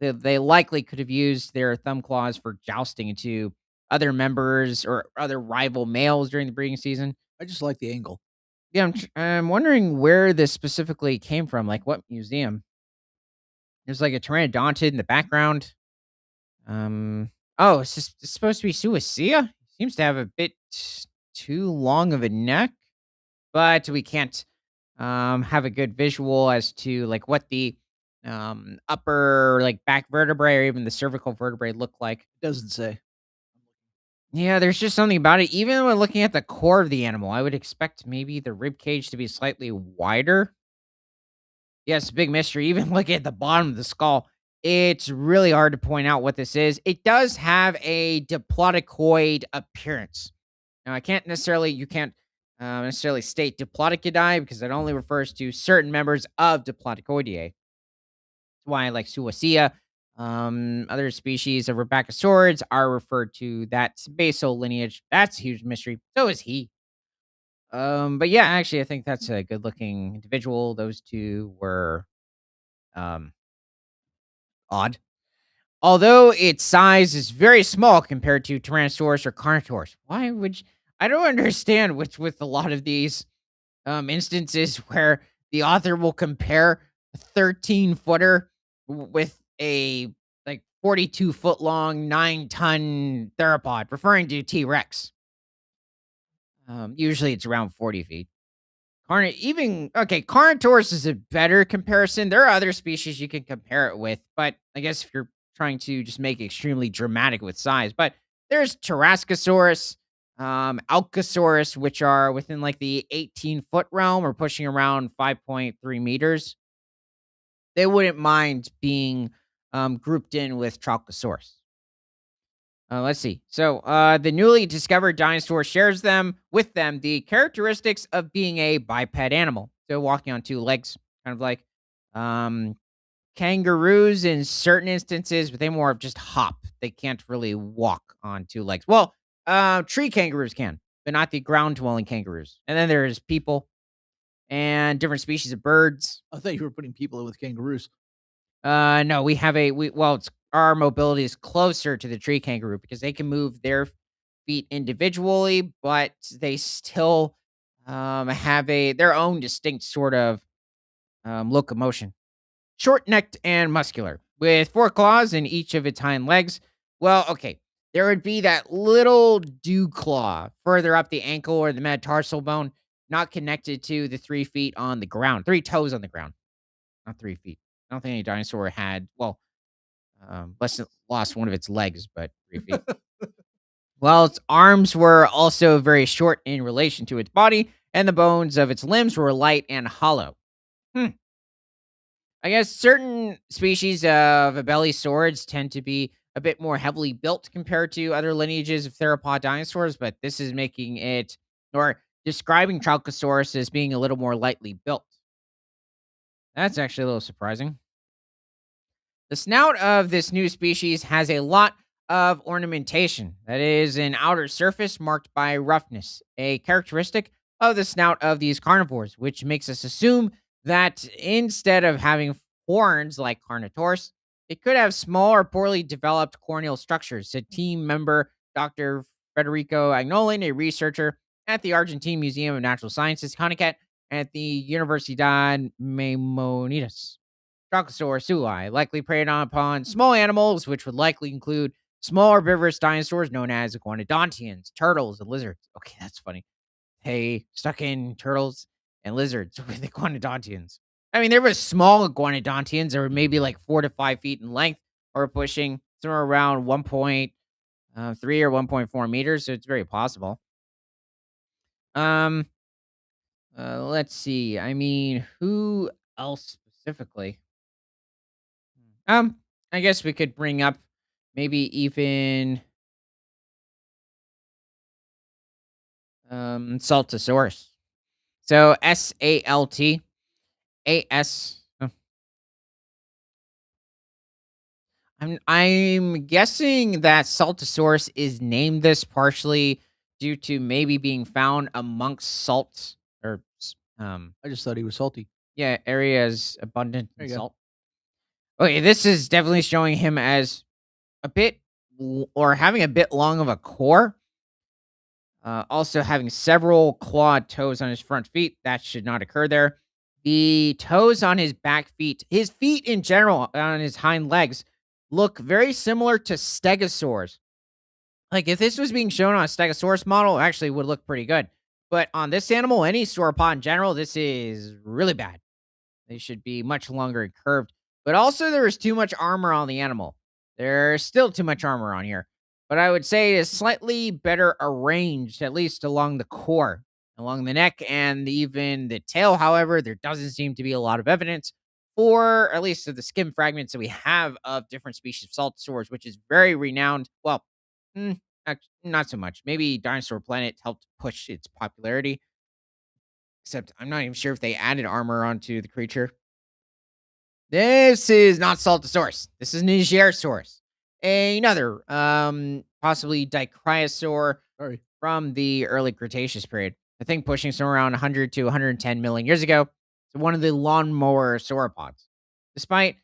S1: They likely could have used their thumb claws for jousting into other members or other rival males during the breeding season.
S2: I just like the angle.
S1: Yeah, I'm wondering where this specifically came from, like what museum. There's like a pteranodonted in the background. Um, oh, it's supposed to be Suicea? Seems to have a bit too long of a neck, but we can't have a good visual as to like what the upper like back vertebrae or even the cervical vertebrae look like.
S2: It doesn't say.
S1: Yeah, there's just something about it. Even when looking at the core of the animal, I would expect maybe the rib cage to be slightly wider. Yes, big mystery. Even looking at the bottom of the skull, it's really hard to point out what this is. It does have a diplodocid appearance. Now, you can't necessarily state diplodocidae because it only refers to certain members of Diplodocodidae. That's why, like Suicea, other species of Rebeccasaurids are referred to that basal lineage. That's a huge mystery. So is he. But yeah, actually, I think that's a good looking individual. Those two were um odd. Although its size is very small compared to Tyrannosaurus or Carnotaurus. Why would you, I don't understand which with a lot of these instances where the author will compare 13 footer with a like 42-foot long, 9-ton theropod, referring to T Rex. Usually it's around 40 feet. Carnotaurus is a better comparison. There are other species you can compare it with, but I guess if you're trying to just make it extremely dramatic with size, but there's Tralkasaurus, Alkasaurus, which are within like the 18-foot realm or pushing around 5.3 meters. They wouldn't mind being grouped in with Tralkasaurus. Let's see. So, the newly discovered dinosaur shares them with them the characteristics of being a biped animal. So, walking on two legs, kind of like um, kangaroos in certain instances, but they more of just hop. They can't really walk on two legs. Well, tree kangaroos can, but not the ground dwelling kangaroos. And then there's people and different species of birds.
S2: I thought you were putting people in with kangaroos.
S1: No, we have it's our mobility is closer to the tree kangaroo because they can move their feet individually, but they still have their own distinct sort of locomotion. Short necked and muscular, with four claws in each of its hind legs. Well, okay, there would be that little dew claw further up the ankle or the metatarsal bone, not connected to the 3 feet on the ground, three toes on the ground, not 3 feet. I don't think any dinosaur had, well, less lost one of its legs, but 3 feet. Well, its arms were also very short in relation to its body, and the bones of its limbs were light and hollow. Hmm. I guess certain species of abelisaurid tend to be a bit more heavily built compared to other lineages of theropod dinosaurs, but this is making it or describing Tralkasaurus as being a little more lightly built. That's actually a little surprising. The snout of this new species has a lot of ornamentation, that is, an outer surface marked by roughness, a characteristic of the snout of these carnivores, which makes us assume that instead of having horns like Carnotaurus, it could have small or poorly developed corneal structures, said team member Dr. Federico Agnolin, a researcher at the Argentine Museum of Natural Sciences, CONICET, at the Universidad Maimonides. Tralkasaurus sui likely preyed upon small animals, which would likely include small herbivorous dinosaurs known as iguanodontians, turtles, and lizards. Okay, that's funny. Hey, stuck in turtles and lizards with iguanodontians. I mean, there were small iguanodontians that were maybe like 4 to 5 feet in length or pushing somewhere around 1.3 or 1.4 meters. So it's very possible. Um, let's see. I mean, who else specifically? Um, I guess we could bring up maybe even Saltosaurus. So SALTAS. I'm guessing that Saltosaurus is named this partially due to maybe being found amongst salts or
S2: I just thought he was salty.
S1: yeah, areas abundant
S2: There
S1: in
S2: you go.
S1: salt. Okay, this is definitely showing him as a bit or having a bit long of a core. Also having several clawed toes on his front feet. That should not occur there. The toes on his feet in general on his hind legs look very similar to stegosaurs. Like if this was being shown on a stegosaurus model, it actually would look pretty good. But on this animal, any sauropod in general, this is really bad. They should be much longer and curved. But also, there is too much armor on the animal. There's still too much armor on here. But I would say it is slightly better arranged, at least along the core, along the neck, and even the tail. However, there doesn't seem to be a lot of evidence for, at least of the skin fragments that we have of different species of saltosaurs, which is very renowned. Well, mm, not so much. Maybe Dinosaur Planet helped push its popularity. Except I'm not even sure if they added armor onto the creature. This is not Saltosaurus. This is Nigersaurus. Another, possibly Dicryosaur
S2: Sorry.
S1: from the early Cretaceous period. I think pushing somewhere around 100 to 110 million years ago. So one of the lawnmower sauropods. Despite,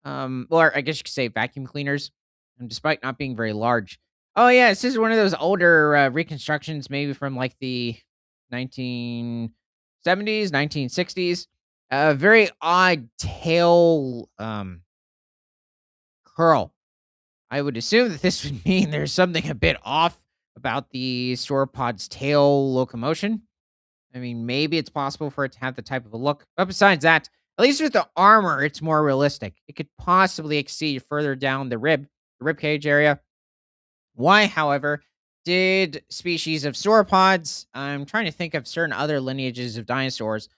S1: or I guess you could say vacuum cleaners, and despite not being very large. Oh yeah, this is one of those older reconstructions, maybe from like the 1970s, 1960s. A very odd tail curl. I would assume that this would mean there's something a bit off about the sauropod's tail locomotion. I mean, maybe it's possible for it to have the type of a look. But besides that, at least with the armor, it's more realistic. It could possibly exceed further down the rib cage area. Why, however, did species of sauropods, I'm trying to think of certain other lineages of dinosaurs,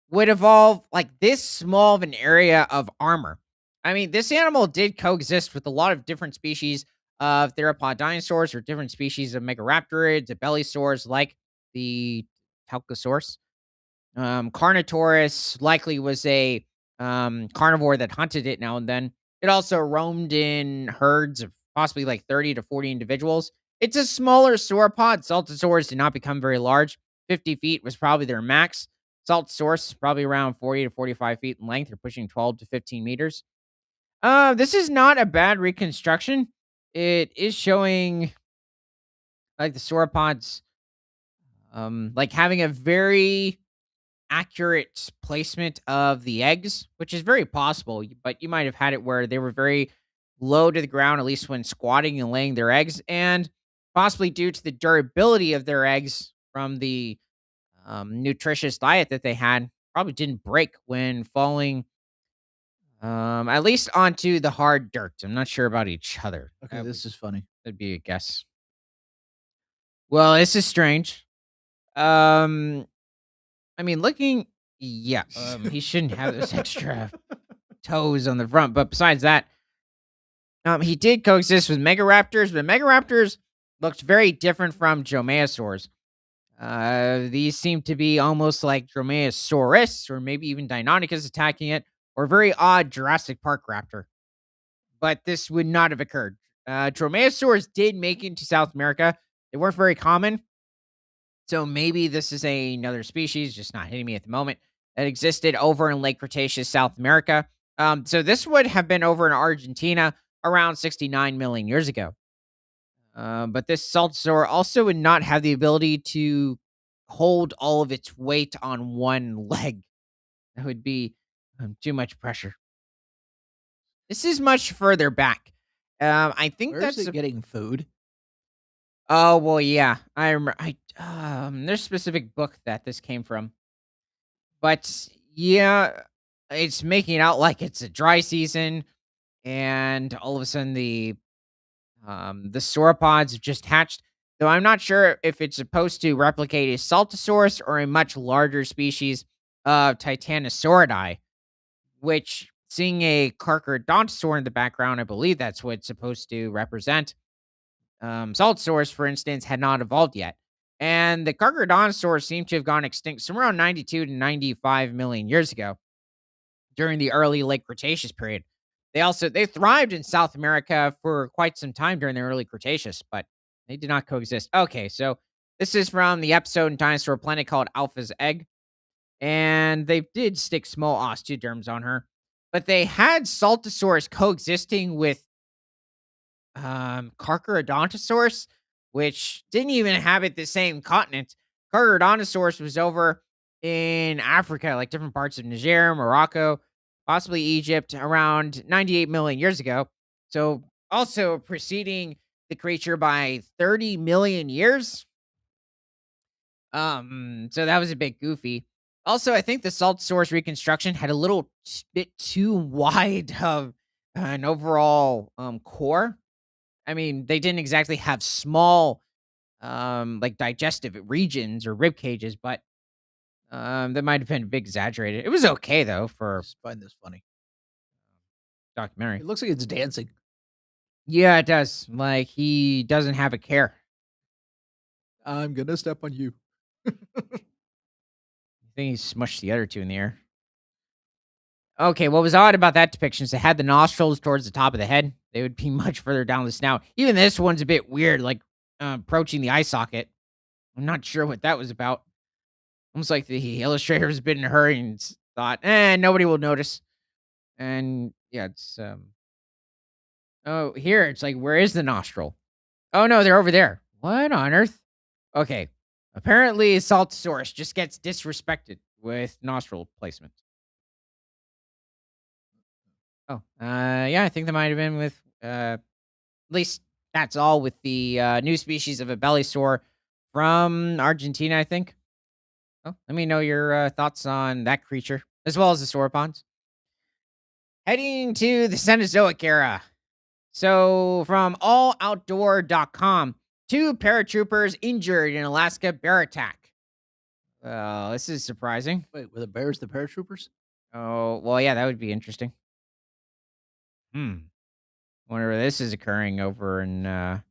S1: would evolve like this small of an area of armor? I mean, this animal did coexist with a lot of different species of theropod dinosaurs or different species of megaraptorids, abelisaurid, like the Tralkasaurus. Carnivorous likely was a carnivore that hunted it now and then. It also roamed in herds of possibly like 30 to 40 individuals. It's a smaller sauropod. Saltosaurs did not become very large. 50 feet was probably their max. Saltosaurus, probably around 40 to 45 feet in length. They're pushing 12 to 15 meters. This is not a bad reconstruction. It is showing like the sauropods, like having a very accurate placement of the eggs, which is very possible, but you might have had it where they were very low to the ground, at least when squatting and laying their eggs, and possibly due to the durability of their eggs from the nutritious diet that they had, probably didn't break when falling, at least onto the hard dirt. I'm not sure about each other.
S2: Okay, this is funny.
S1: That'd be a guess. Well, this is strange. Um, I mean, yeah, he shouldn't have this extra toes on the front. But besides that, he did coexist with megaraptors, but megaraptors looked very different from dromaeosaurs. These seem to be almost like dromaeosaurus, or maybe even Deinonychus attacking it, or a very odd Jurassic Park raptor. But this would not have occurred. Dromaeosaurs did make it to South America. They weren't very common, so maybe this is another species, just not hitting me at the moment, that existed over in late Cretaceous South America. So this would have been over in Argentina around 69 million years ago. But this saltosaur also would not have the ability to hold all of its weight on one leg. That would be too much pressure. This is much further back. I think
S2: Where is
S1: that's
S2: it getting food?
S1: oh well, yeah. I remember. There's a specific book that this came from. But yeah, it's making it out like it's a dry season, and all of a sudden the sauropods have just hatched. Though I'm not sure if it's supposed to replicate a Saltosaurus or a much larger species of Titanosauridae, which seeing a Carcharodontosaur in the background, I believe that's what it's supposed to represent. Saltosaurus, for instance, had not evolved yet. And the Carcharodontosaurs seem to have gone extinct somewhere around 92 to 95 million years ago during the early late Cretaceous period. They thrived in South America for quite some time during the early Cretaceous, but they did not coexist. Okay, so this is from the episode in Dinosaur Planet called Alpha's Egg, and they did stick small osteoderms on her, but they had Saltosaurus coexisting with Carcharodontosaurus, which didn't even inhabit the same continent. Carcharodontosaurus was over in Africa, like different parts of Niger, Morocco, possibly Egypt, around 98 million years ago. So, also preceding the creature by 30 million years. So that was a bit goofy. Also, I think the Saltosaurus reconstruction had a little bit too wide of an overall core. I mean, they didn't exactly have small, like digestive regions or rib cages, but that might have been a bit exaggerated. It was okay though
S2: I
S1: for
S2: just find this funny.
S1: documentary.
S2: It looks like it's dancing.
S1: Yeah, it does. Like he doesn't have a care.
S2: I'm gonna step on you.
S1: I think he smushed the other two in the air. Okay, what was odd about that depiction is it had the nostrils towards the top of the head. They would be much further down the snout. Even this one's a bit weird, like approaching the eye socket. I'm not sure what that was about. Almost like the illustrator was a bit in a hurry and thought, nobody will notice. And yeah, it's oh, here it's like, where is the nostril? Oh no, they're over there. What on earth? Okay. Apparently Saltosaurus just gets disrespected with nostril placement. Oh, yeah, I think that might have been with, at least that's all with the, new species of abelisaurid from Argentina, I think. Oh, let me know your, thoughts on that creature, as well as the sauropods. Heading to the Cenozoic era. So, from alloutdoor.com, two paratroopers injured in Alaska bear attack. Oh, this is surprising.
S2: Wait, were the bears the paratroopers?
S1: Oh, well, yeah, that would be interesting. Hmm. Wonder where this is occurring over in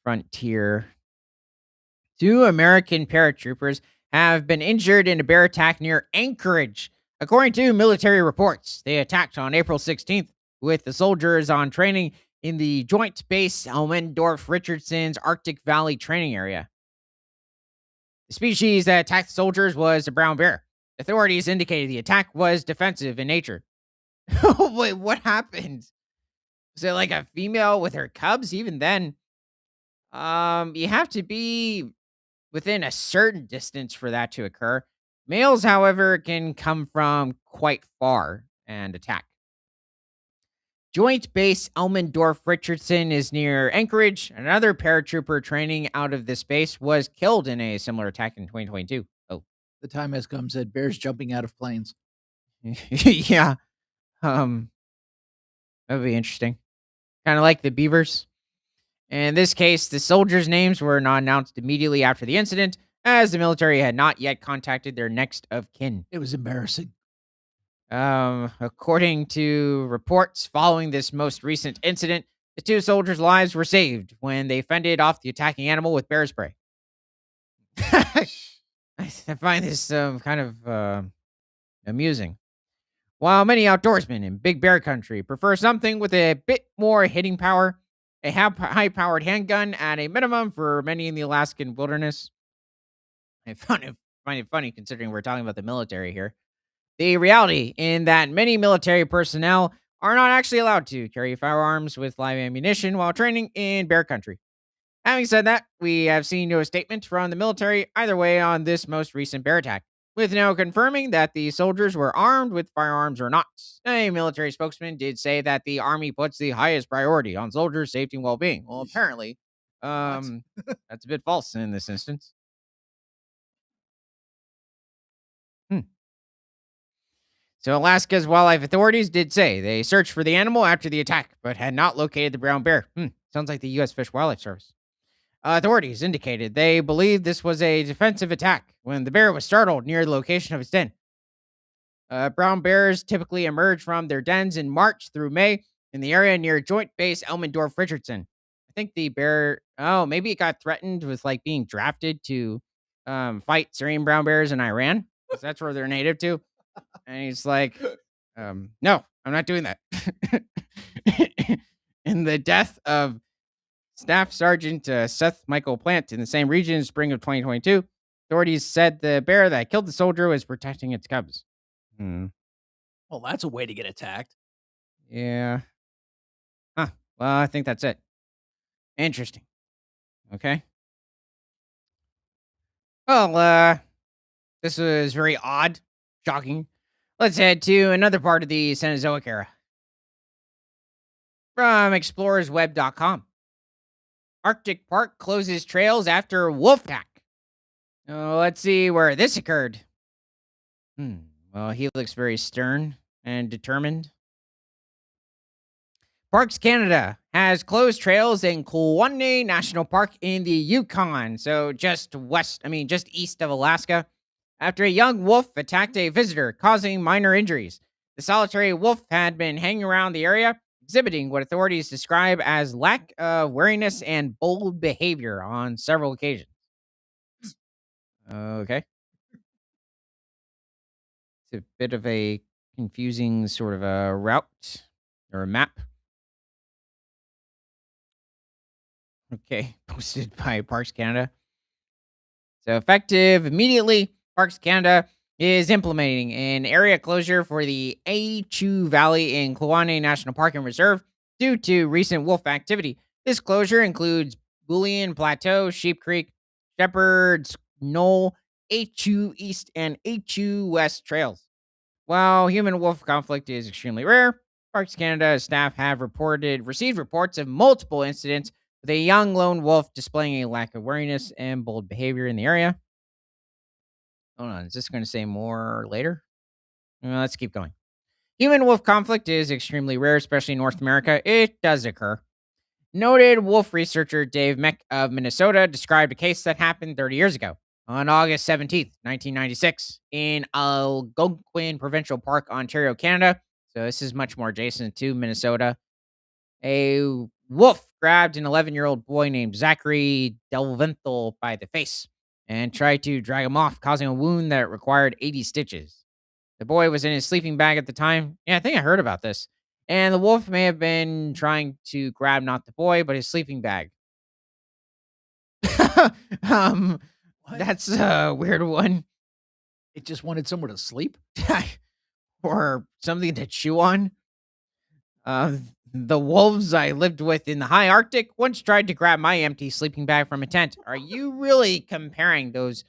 S1: Frontier. Two American paratroopers have been injured in a bear attack near Anchorage. According to military reports, they attacked on April 16th with the soldiers on training in the Joint Base Elmendorf Richardson's Arctic Valley training area. The species that attacked the soldiers was a brown bear. Authorities indicated the attack was defensive in nature. Wait, what happened? Was it like a female with her cubs? Even then, you have to be within a certain distance for that to occur. Males, however, can come from quite far and attack. Joint Base Elmendorf Richardson is near Anchorage. Another paratrooper training out of this base was killed in a similar attack in 2022. Oh,
S2: The time has come, said bears jumping out of planes.
S1: yeah. Um, that would be interesting. Kind of like the beavers. In this case, the soldiers' names were not announced immediately after the incident, as the military had not yet contacted their next of kin.
S2: It was embarrassing.
S1: According to reports following this most recent incident, the two soldiers' lives were saved when they fended off the attacking animal with bear spray. I find this kind of amusing. While many outdoorsmen in Big Bear Country prefer something with a bit more hitting power, a high powered handgun at a minimum for many in the Alaskan wilderness. Find it funny considering we're talking about the military here. The reality in that many military personnel are not actually allowed to carry firearms with live ammunition while training in bear country. Having said that, we have seen no statement from the military either way on this most recent bear attack, with no confirming that the soldiers were armed with firearms or not. A military spokesman did say that the Army puts the highest priority on soldiers' safety and well being. Well, apparently,
S2: What?
S1: that's a bit false in this instance. Hmm. So, Alaska's wildlife authorities did say they searched for the animal after the attack, but had not located the brown bear. Sounds like the U.S. Fish Wildlife Service. Authorities indicated they believed this was a defensive attack when the bear was startled near the location of its den. Brown bears typically emerge from their dens in March through May in the area near Joint Base Elmendorf Richardson. I think the bear, oh, maybe it got threatened with like being drafted to fight Syrian brown bears in Iran, 'cause that's where they're native to. And he's like, no, I'm not doing that. In the death of Staff Sergeant Seth Michael Plant in the same region in spring of 2022, authorities said the bear that killed the soldier was protecting its cubs. Hmm.
S2: Well, that's a way to get attacked.
S1: Yeah. Huh. Well, I think that's it. Interesting. Okay. Well, this was very odd, shocking. Let's head to another part of the Cenozoic era from explorersweb.com. Arctic Park closes trails after wolf attack. Let's see where this occurred. Well, he looks very stern and determined. Parks Canada has closed trails in Cuyi National Park in the Yukon, so just east of Alaska, after a young wolf attacked a visitor, causing minor injuries. The solitary wolf had been hanging around the area, exhibiting what authorities describe as lack of wariness and bold behavior on several occasions. Okay. It's a bit of a confusing sort of a route or a map. Okay. Posted by Parks Canada. So effective immediately, Parks Canada is implementing an area closure for the Achu Valley in Kluane National Park and Reserve due to recent wolf activity. This closure includes Bullion Plateau, Sheep Creek, Shepherd's Knoll, Achu East, and Achu West trails. While human wolf conflict is extremely rare, Parks Canada staff have received reports of multiple incidents with a young lone wolf displaying a lack of wariness and bold behavior in the area. Hold on, is this going to say more later? Let's keep going. Human wolf conflict is extremely rare, especially in North America. It does occur. Noted wolf researcher Dave Meck of Minnesota described a case that happened 30 years ago on August 17th, 1996, in Algonquin Provincial Park, Ontario, Canada. So this is much more adjacent to Minnesota. A wolf grabbed an 11-year-old boy named Zachary Delventhal by the face and tried to drag him off, causing a wound that required 80 stitches. The boy was in his sleeping bag at the time. Yeah, I think I heard about this. And the wolf may have been trying to grab not the boy, but his sleeping bag. um,
S2: What?
S1: that's a weird one.
S2: It just wanted somewhere to sleep?
S1: Or something to chew on. The wolves I lived with in the high Arctic once tried to grab my empty sleeping bag from a tent. Are you really comparing those?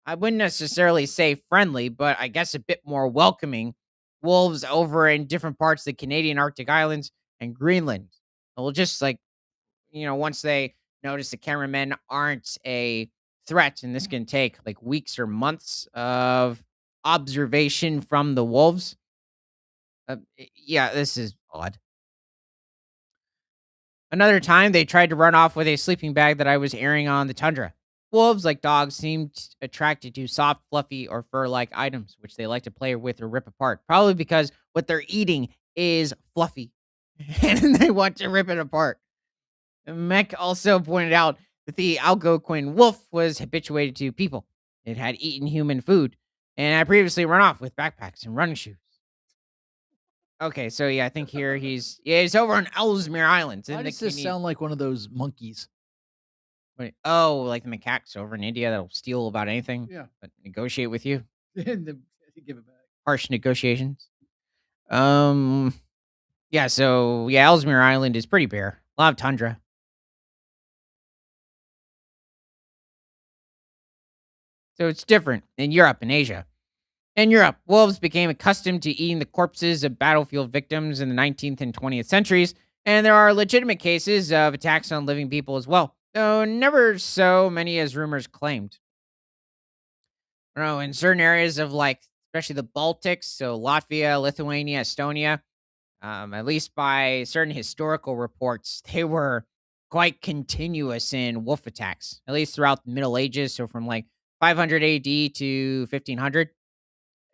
S1: I wouldn't necessarily say friendly, but I guess a bit more welcoming wolves over in different parts of the Canadian Arctic Islands and Greenland. Well, just like, once they notice the cameramen aren't a threat, and this can take like weeks or months of observation from the wolves. Yeah, this is odd. Another time, they tried to run off with a sleeping bag that I was airing on the tundra. Wolves, like dogs, seemed attracted to soft, fluffy, or fur like items, which they like to play with or rip apart. Probably because what they're eating is fluffy and they want to rip it apart. Mech also pointed out that the Algonquin wolf was habituated to people. It had eaten human food and had previously run off with backpacks and running shoes. Okay, so yeah, I think here he's over on Ellesmere Islands
S2: Why
S1: in the
S2: does this
S1: Canadian.
S2: sound like one of those monkeys?
S1: Wait, oh, like the macaques over in India that'll steal about anything,
S2: Yeah.
S1: but negotiate with you.
S2: And then give it back.
S1: Harsh negotiations. Um, yeah, so yeah, Ellesmere Island is pretty bare. A lot of tundra. So it's different in Europe and Asia. In Europe, wolves became accustomed to eating the corpses of battlefield victims in the 19th and 20th centuries, and there are legitimate cases of attacks on living people as well, though never so many as rumors claimed. In certain areas of like, especially the Baltics, so Latvia, Lithuania, Estonia, at least by certain historical reports, they were quite continuous in wolf attacks, at least throughout the Middle Ages. So from like 500 AD to 1500.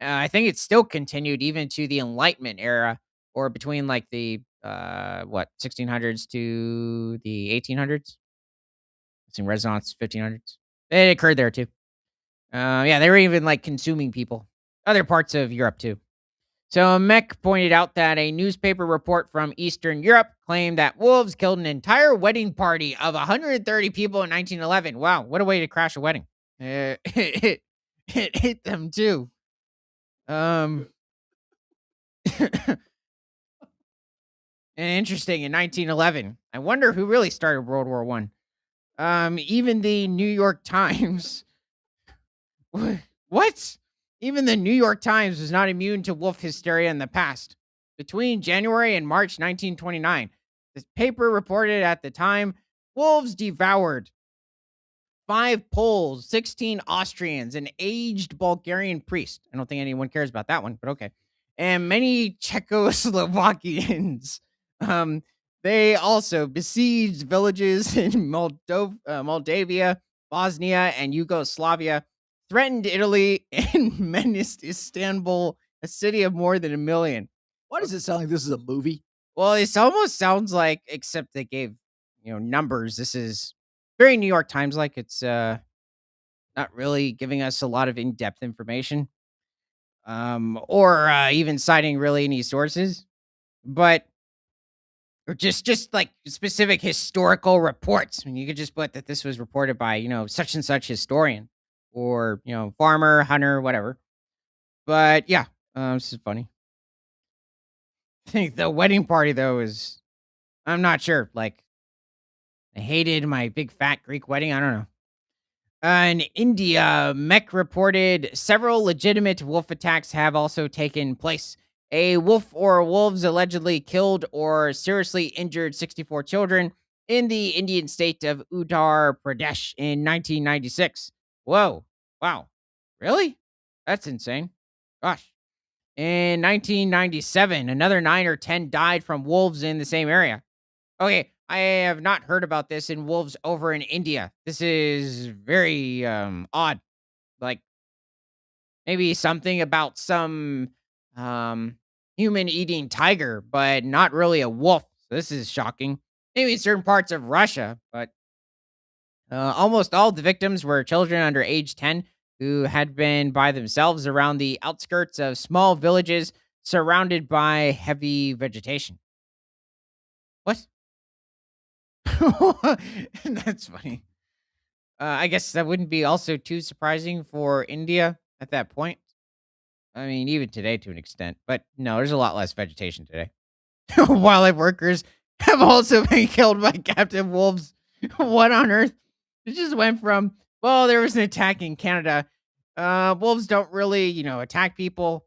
S1: I think it still continued even to the Enlightenment era, or between like the 1600s to the 1800s. It's in Renaissance 1500s. It occurred there too. Yeah, they were even like consuming people. Other parts of Europe too. So Mech pointed out that a newspaper report from Eastern Europe claimed that wolves killed an entire wedding party of 130 people in 1911. Wow, what a way to crash a wedding! It hit them too. Um, and interesting in 1911. I wonder who really started World War One. Even the New York Times. What? Even the New York Times was not immune to wolf hysteria in the past. Between January and March 1929, the paper reported at the time wolves devoured 5 Poles, 16 Austrians, an aged Bulgarian priest. I don't think anyone cares about that one, but okay. And many Czechoslovakians. Um, they also besieged villages in Moldavia, Bosnia, and Yugoslavia, threatened Italy, and menaced Istanbul, a city of more than 1 million.
S2: Why does it sound like this is a movie?
S1: Well, this almost sounds like, except they gave, numbers. This is very New York Times like. It's not really giving us a lot of in-depth information. Or even citing really any sources, but or just like specific historical reports. I mean, you could just put that this was reported by, such and such historian or, farmer, hunter, whatever. But yeah, this is funny. I think the wedding party though is, I'm not sure. Like, I hated my big fat Greek wedding. I don't know. In India, Mech reported several legitimate wolf attacks have also taken place, A wolf or wolves allegedly killed or seriously injured 64 children in the Indian state of Uttar Pradesh in 1996. Whoa. Wow. Really? That's insane. Gosh. In 1997, another 9 or 10 died from wolves in the same area. Okay, I have not heard about this in wolves over in India. This is very odd. Like maybe something about some um human eating tiger, but not really a wolf. So this is shocking. Maybe in certain parts of Russia, but almost all the victims were children under age 10 who had been by themselves around the outskirts of small villages surrounded by heavy vegetation. What? That's funny. I guess that wouldn't be also too surprising for India at that point. I mean, even today to an extent, but no, there's a lot less vegetation today. Wildlife workers have also been killed by captive wolves. What on earth? It just went from, well, there was an attack in Canada. Wolves don't really, attack people.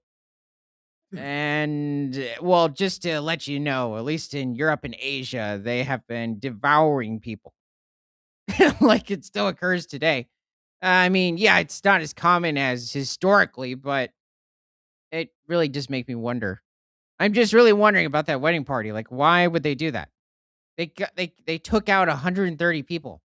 S1: And, well, just to let you know, at least in Europe and Asia, they have been devouring people like it still occurs today. I mean, yeah, it's not as common as historically, but it really does make me wonder. I'm just really wondering about that wedding party. Like, why would they do that? They took out 130 people.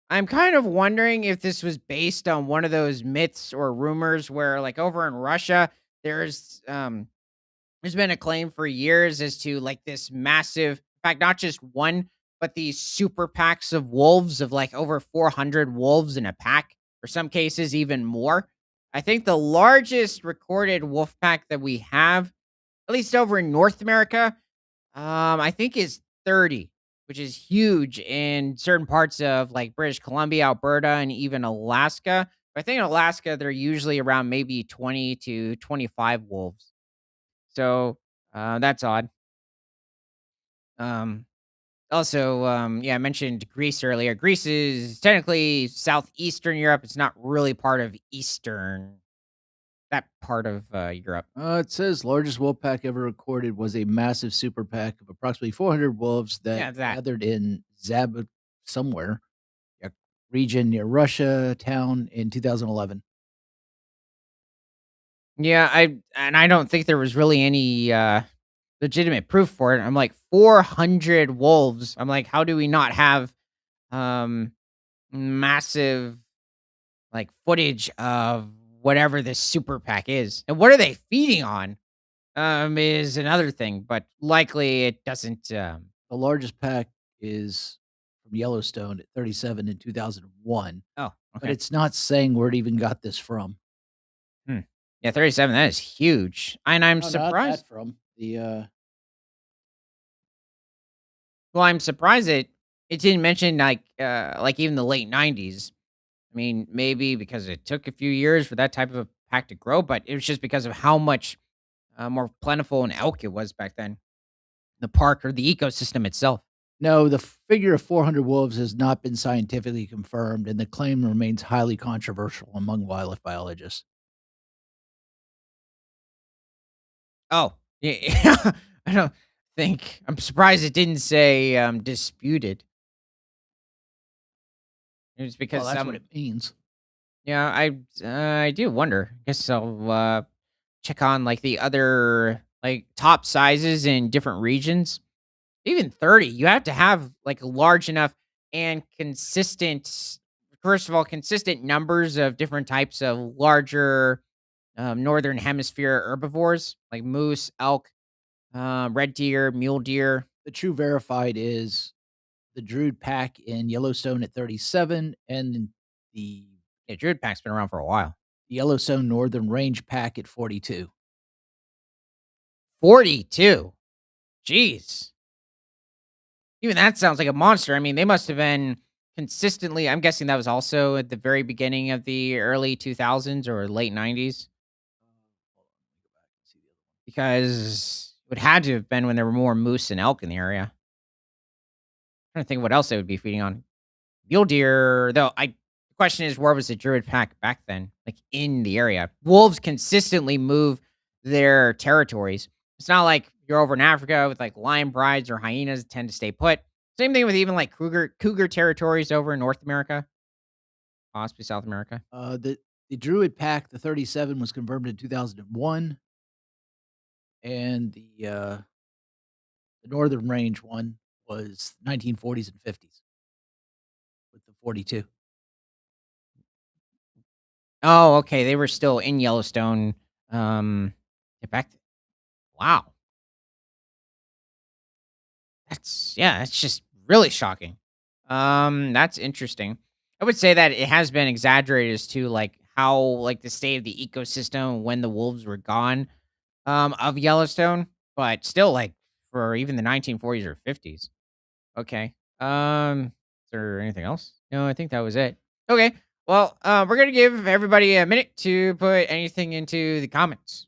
S1: I'm kind of wondering if this was based on one of those myths or rumors where, like, over in Russia, there's been a claim for years as to like this massive, in fact, not just one, but these super packs of wolves of like over 400 wolves in a pack, or some cases even more. I think the largest recorded wolf pack that we have, at least over in North America, I think is 30, which is huge in certain parts of like British Columbia, Alberta, and even Alaska. But I think in Alaska, they're usually around maybe 20 to 25 wolves. So that's odd. Um, Also, yeah, I mentioned Greece earlier. Greece is technically southeastern Europe. It's not really part of Eastern, that part of Europe.
S2: It says largest wolf pack ever recorded was a massive super pack of approximately 400 wolves that
S1: Yeah, that.
S2: gathered in Zab somewhere, a region near Russia town in 2011.
S1: Yeah, I don't think there was really any legitimate proof for it. I'm like 400 wolves. I'm like, how do we not have um massive like footage of whatever this super pack is? And what are they feeding on? Is another thing, but likely it doesn't
S2: The largest pack is from Yellowstone at 37 in 2001,
S1: oh,
S2: but
S1: okay.
S2: it's not saying where it even got this from.
S1: Hmm. Yeah, 37, that is huge. And I'm
S2: No, not
S1: surprised.
S2: that from the.
S1: Well, I'm surprised it didn't mention like even the late 90s. I mean, maybe because it took a few years for that type of a pack to grow, but it was just because of how much more plentiful an elk it was back then. The park or the ecosystem itself.
S2: No, the figure of 400 wolves has not been scientifically confirmed, and the claim remains highly controversial among wildlife biologists.
S1: Oh, yeah. I don't think I'm surprised it didn't say disputed. It was
S2: Well,
S1: because
S2: that's what it means.
S1: yeah, I do wonder. Guess I'll check on like the other like top sizes in different regions. Even 30, you have to have like large enough and consistent, first of all, consistent numbers of different types of larger northern hemisphere herbivores like moose, elk, red deer, mule deer.
S2: The true verified is the Druid pack in Yellowstone at 37 and the
S1: Yeah, druid pack's been around for a while.
S2: Yellowstone Northern Range pack at 42.
S1: 42. Jeez. Even that sounds like a monster. I mean, they must have been consistently, I'm guessing that was also at the very beginning of the early 2000s or late 90s,
S2: Hold on, let me go back and see the other one.
S1: because it would had to have been when there were more moose and elk in the area. Trying to think what else they would be feeding on. Mule deer, though, the question is, where was the druid pack back then? Like in the area. Wolves consistently move their territories. It's not like you're over in Africa with like lion brides or hyenas tend to stay put. Same thing with even like cougar territories over in North America, possibly South America.
S2: The Druid pack, the 37, was confirmed in 2001, and the Northern Range one was 1940s and 50s with the 42.
S1: Oh, okay. They were still in Yellowstone. Yeah, wow. That's just really shocking. That's interesting. I would say that it has been exaggerated as to like how like the state of the ecosystem when the wolves were gone of Yellowstone, but still like for even the 1940s or 50s. Okay. Is there anything else? No, I think that was it. Okay. Well, we're gonna give everybody a minute to put anything into the comments.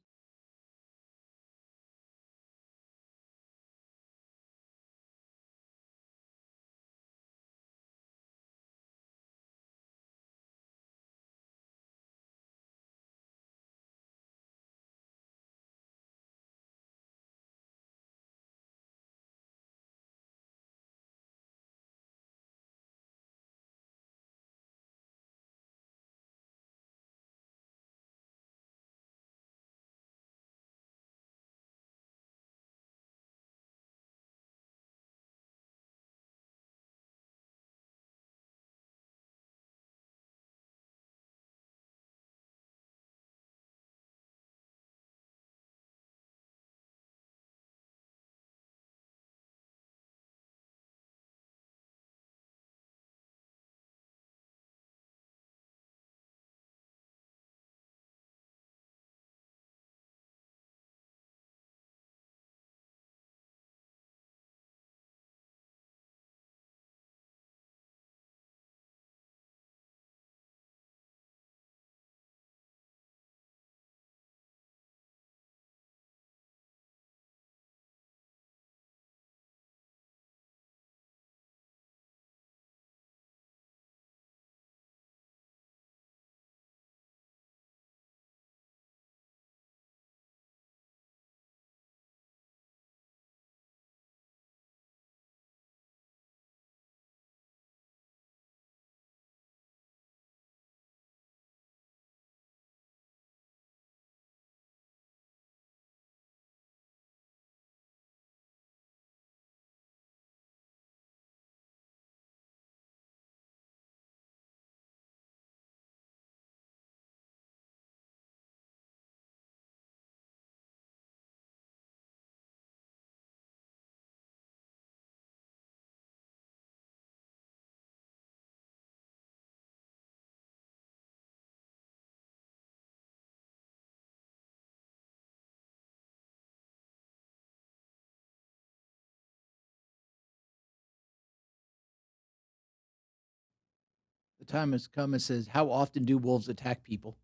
S2: The time has come, it says, how often do wolves attack people?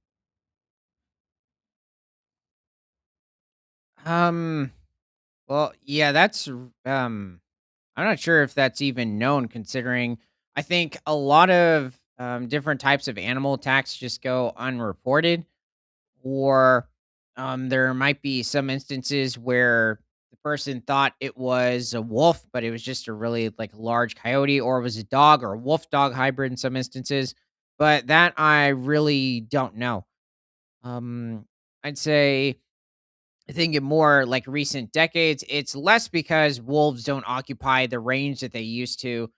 S1: Um. Well, yeah, I'm not sure if that's even known considering I think a lot of different types of animal attacks just go unreported or there might be some instances where the person thought it was a wolf, but it was just a really like large coyote or it was a dog or a wolf dog hybrid in some instances. But that I really don't know. Um I'd say I think in more like recent decades, it's less because wolves don't occupy the range that they used to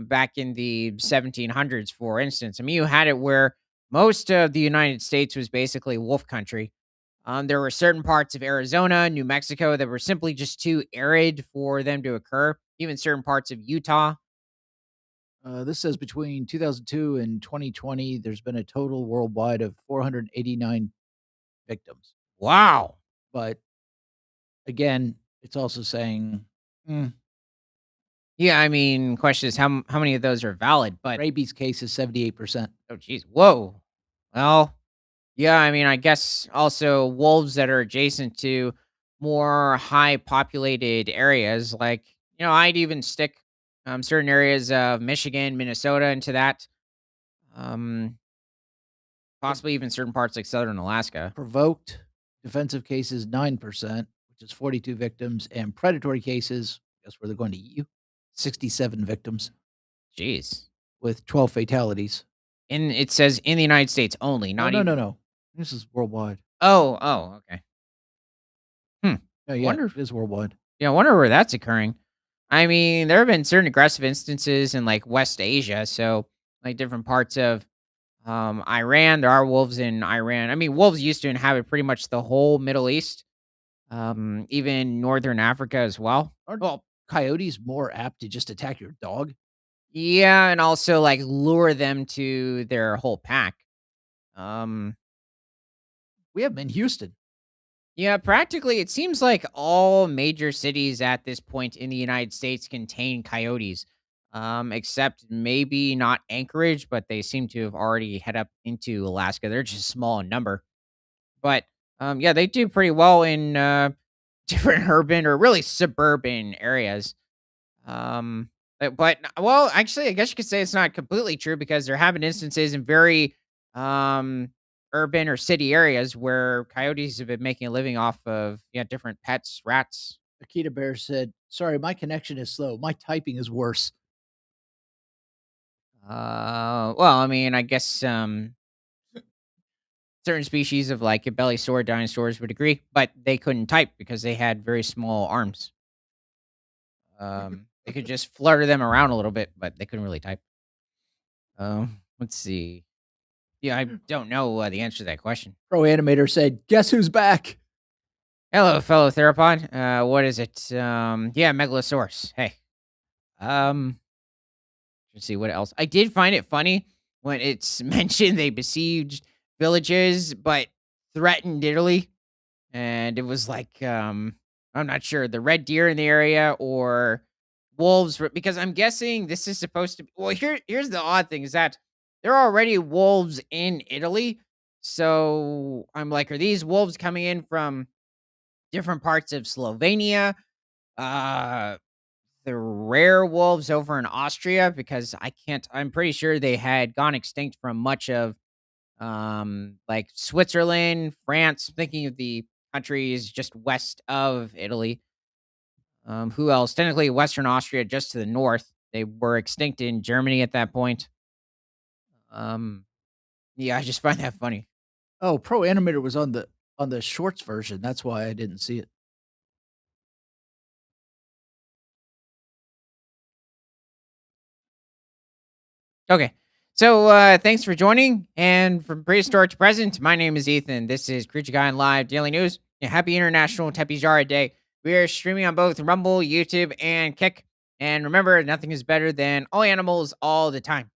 S1: back in the 1700s, for instance. I mean, you had it where most of the United States was basically wolf country. There were certain parts of Arizona, New Mexico that were simply just too arid for them to occur. Even certain parts of Utah.
S2: This says between 2002 and 2020, there's been a total worldwide of 489 victims.
S1: Wow.
S2: But again, it's also saying
S1: Yeah, I mean, question is how many of those are valid? But
S2: rabies case is 78%.
S1: oh, geez, whoa. Well, yeah, I mean, I guess also wolves that are adjacent to more high populated areas, like, I'd even stick certain areas of Michigan, Minnesota into that. Um,
S2: Pro-
S1: Possibly even certain parts like southern Alaska.
S2: Provoked. Defensive cases, 9%, which is 42 victims, and predatory cases, guess where they're going to eat you? 67 victims
S1: Jeez.
S2: with 12 fatalities.
S1: And it says in the United States only,
S2: Oh,
S1: not
S2: no, no,
S1: even.
S2: no. This is worldwide.
S1: Oh, okay. Hmm.
S2: Oh, yeah,
S1: Wonder.
S2: it is worldwide.
S1: Yeah, I wonder where that's occurring. I mean, there have been certain aggressive instances in like West Asia, so like different parts of Iran. There are wolves in Iran. I mean, wolves used to inhabit pretty much the whole Middle East, even northern Africa as well.
S2: Aren't
S1: Well,
S2: coyotes more apt to just attack your dog?
S1: yeah, and also like lure them to their whole pack. Um,
S2: We have them in Houston.
S1: yeah, practically, it seems like all major cities at this point in the United States contain coyotes, except maybe not Anchorage, but they seem to have already head up into Alaska. They're just small in number, but yeah, they do pretty well in different urban or really suburban areas. Um, well, actually, I guess you could say it's not completely true because there have been instances in very um urban or city areas where coyotes have been making a living off of different pets, rats.
S2: Akita Bear said, "Sorry, my connection is slow. My typing is worse."
S1: Well, I mean, I guess certain species of like abelisaurid dinosaurs would agree, but they couldn't type because they had very small arms. They could just flutter them around a little bit, but they couldn't really type. Let's see. Yeah, I don't know the answer to that question.
S2: Pro Animator said, "Guess who's back?"
S1: Hello, fellow theropod. What is it? Yeah, Megalosaurus. Hey. Um, let's see what else. I did find it funny when it's mentioned they besieged villages but threatened Italy. And it was like, I'm not sure, the red deer in the area or wolves, because I'm guessing this is supposed to be, well, here's the odd thing is that there are already wolves in Italy. So I'm like, are these wolves coming in from different parts of Slovenia? Uh, the rare wolves over in Austria, because I'm pretty sure they had gone extinct from much of like Switzerland, France, thinking of the countries just west of Italy. Who else? Technically Western Austria just to the north. They were extinct in Germany at that point. Um yeah, I just find that funny.
S2: Oh, Pro Animator was on the shorts version. That's why I didn't see it.
S1: Okay. So thanks for joining. And from prehistoric to present, my name is Ethan. This is Creature Guy Live Daily News. And happy International Tepijara Day. We are streaming on both Rumble, YouTube, and Kick. And remember, nothing is better than all animals all the time.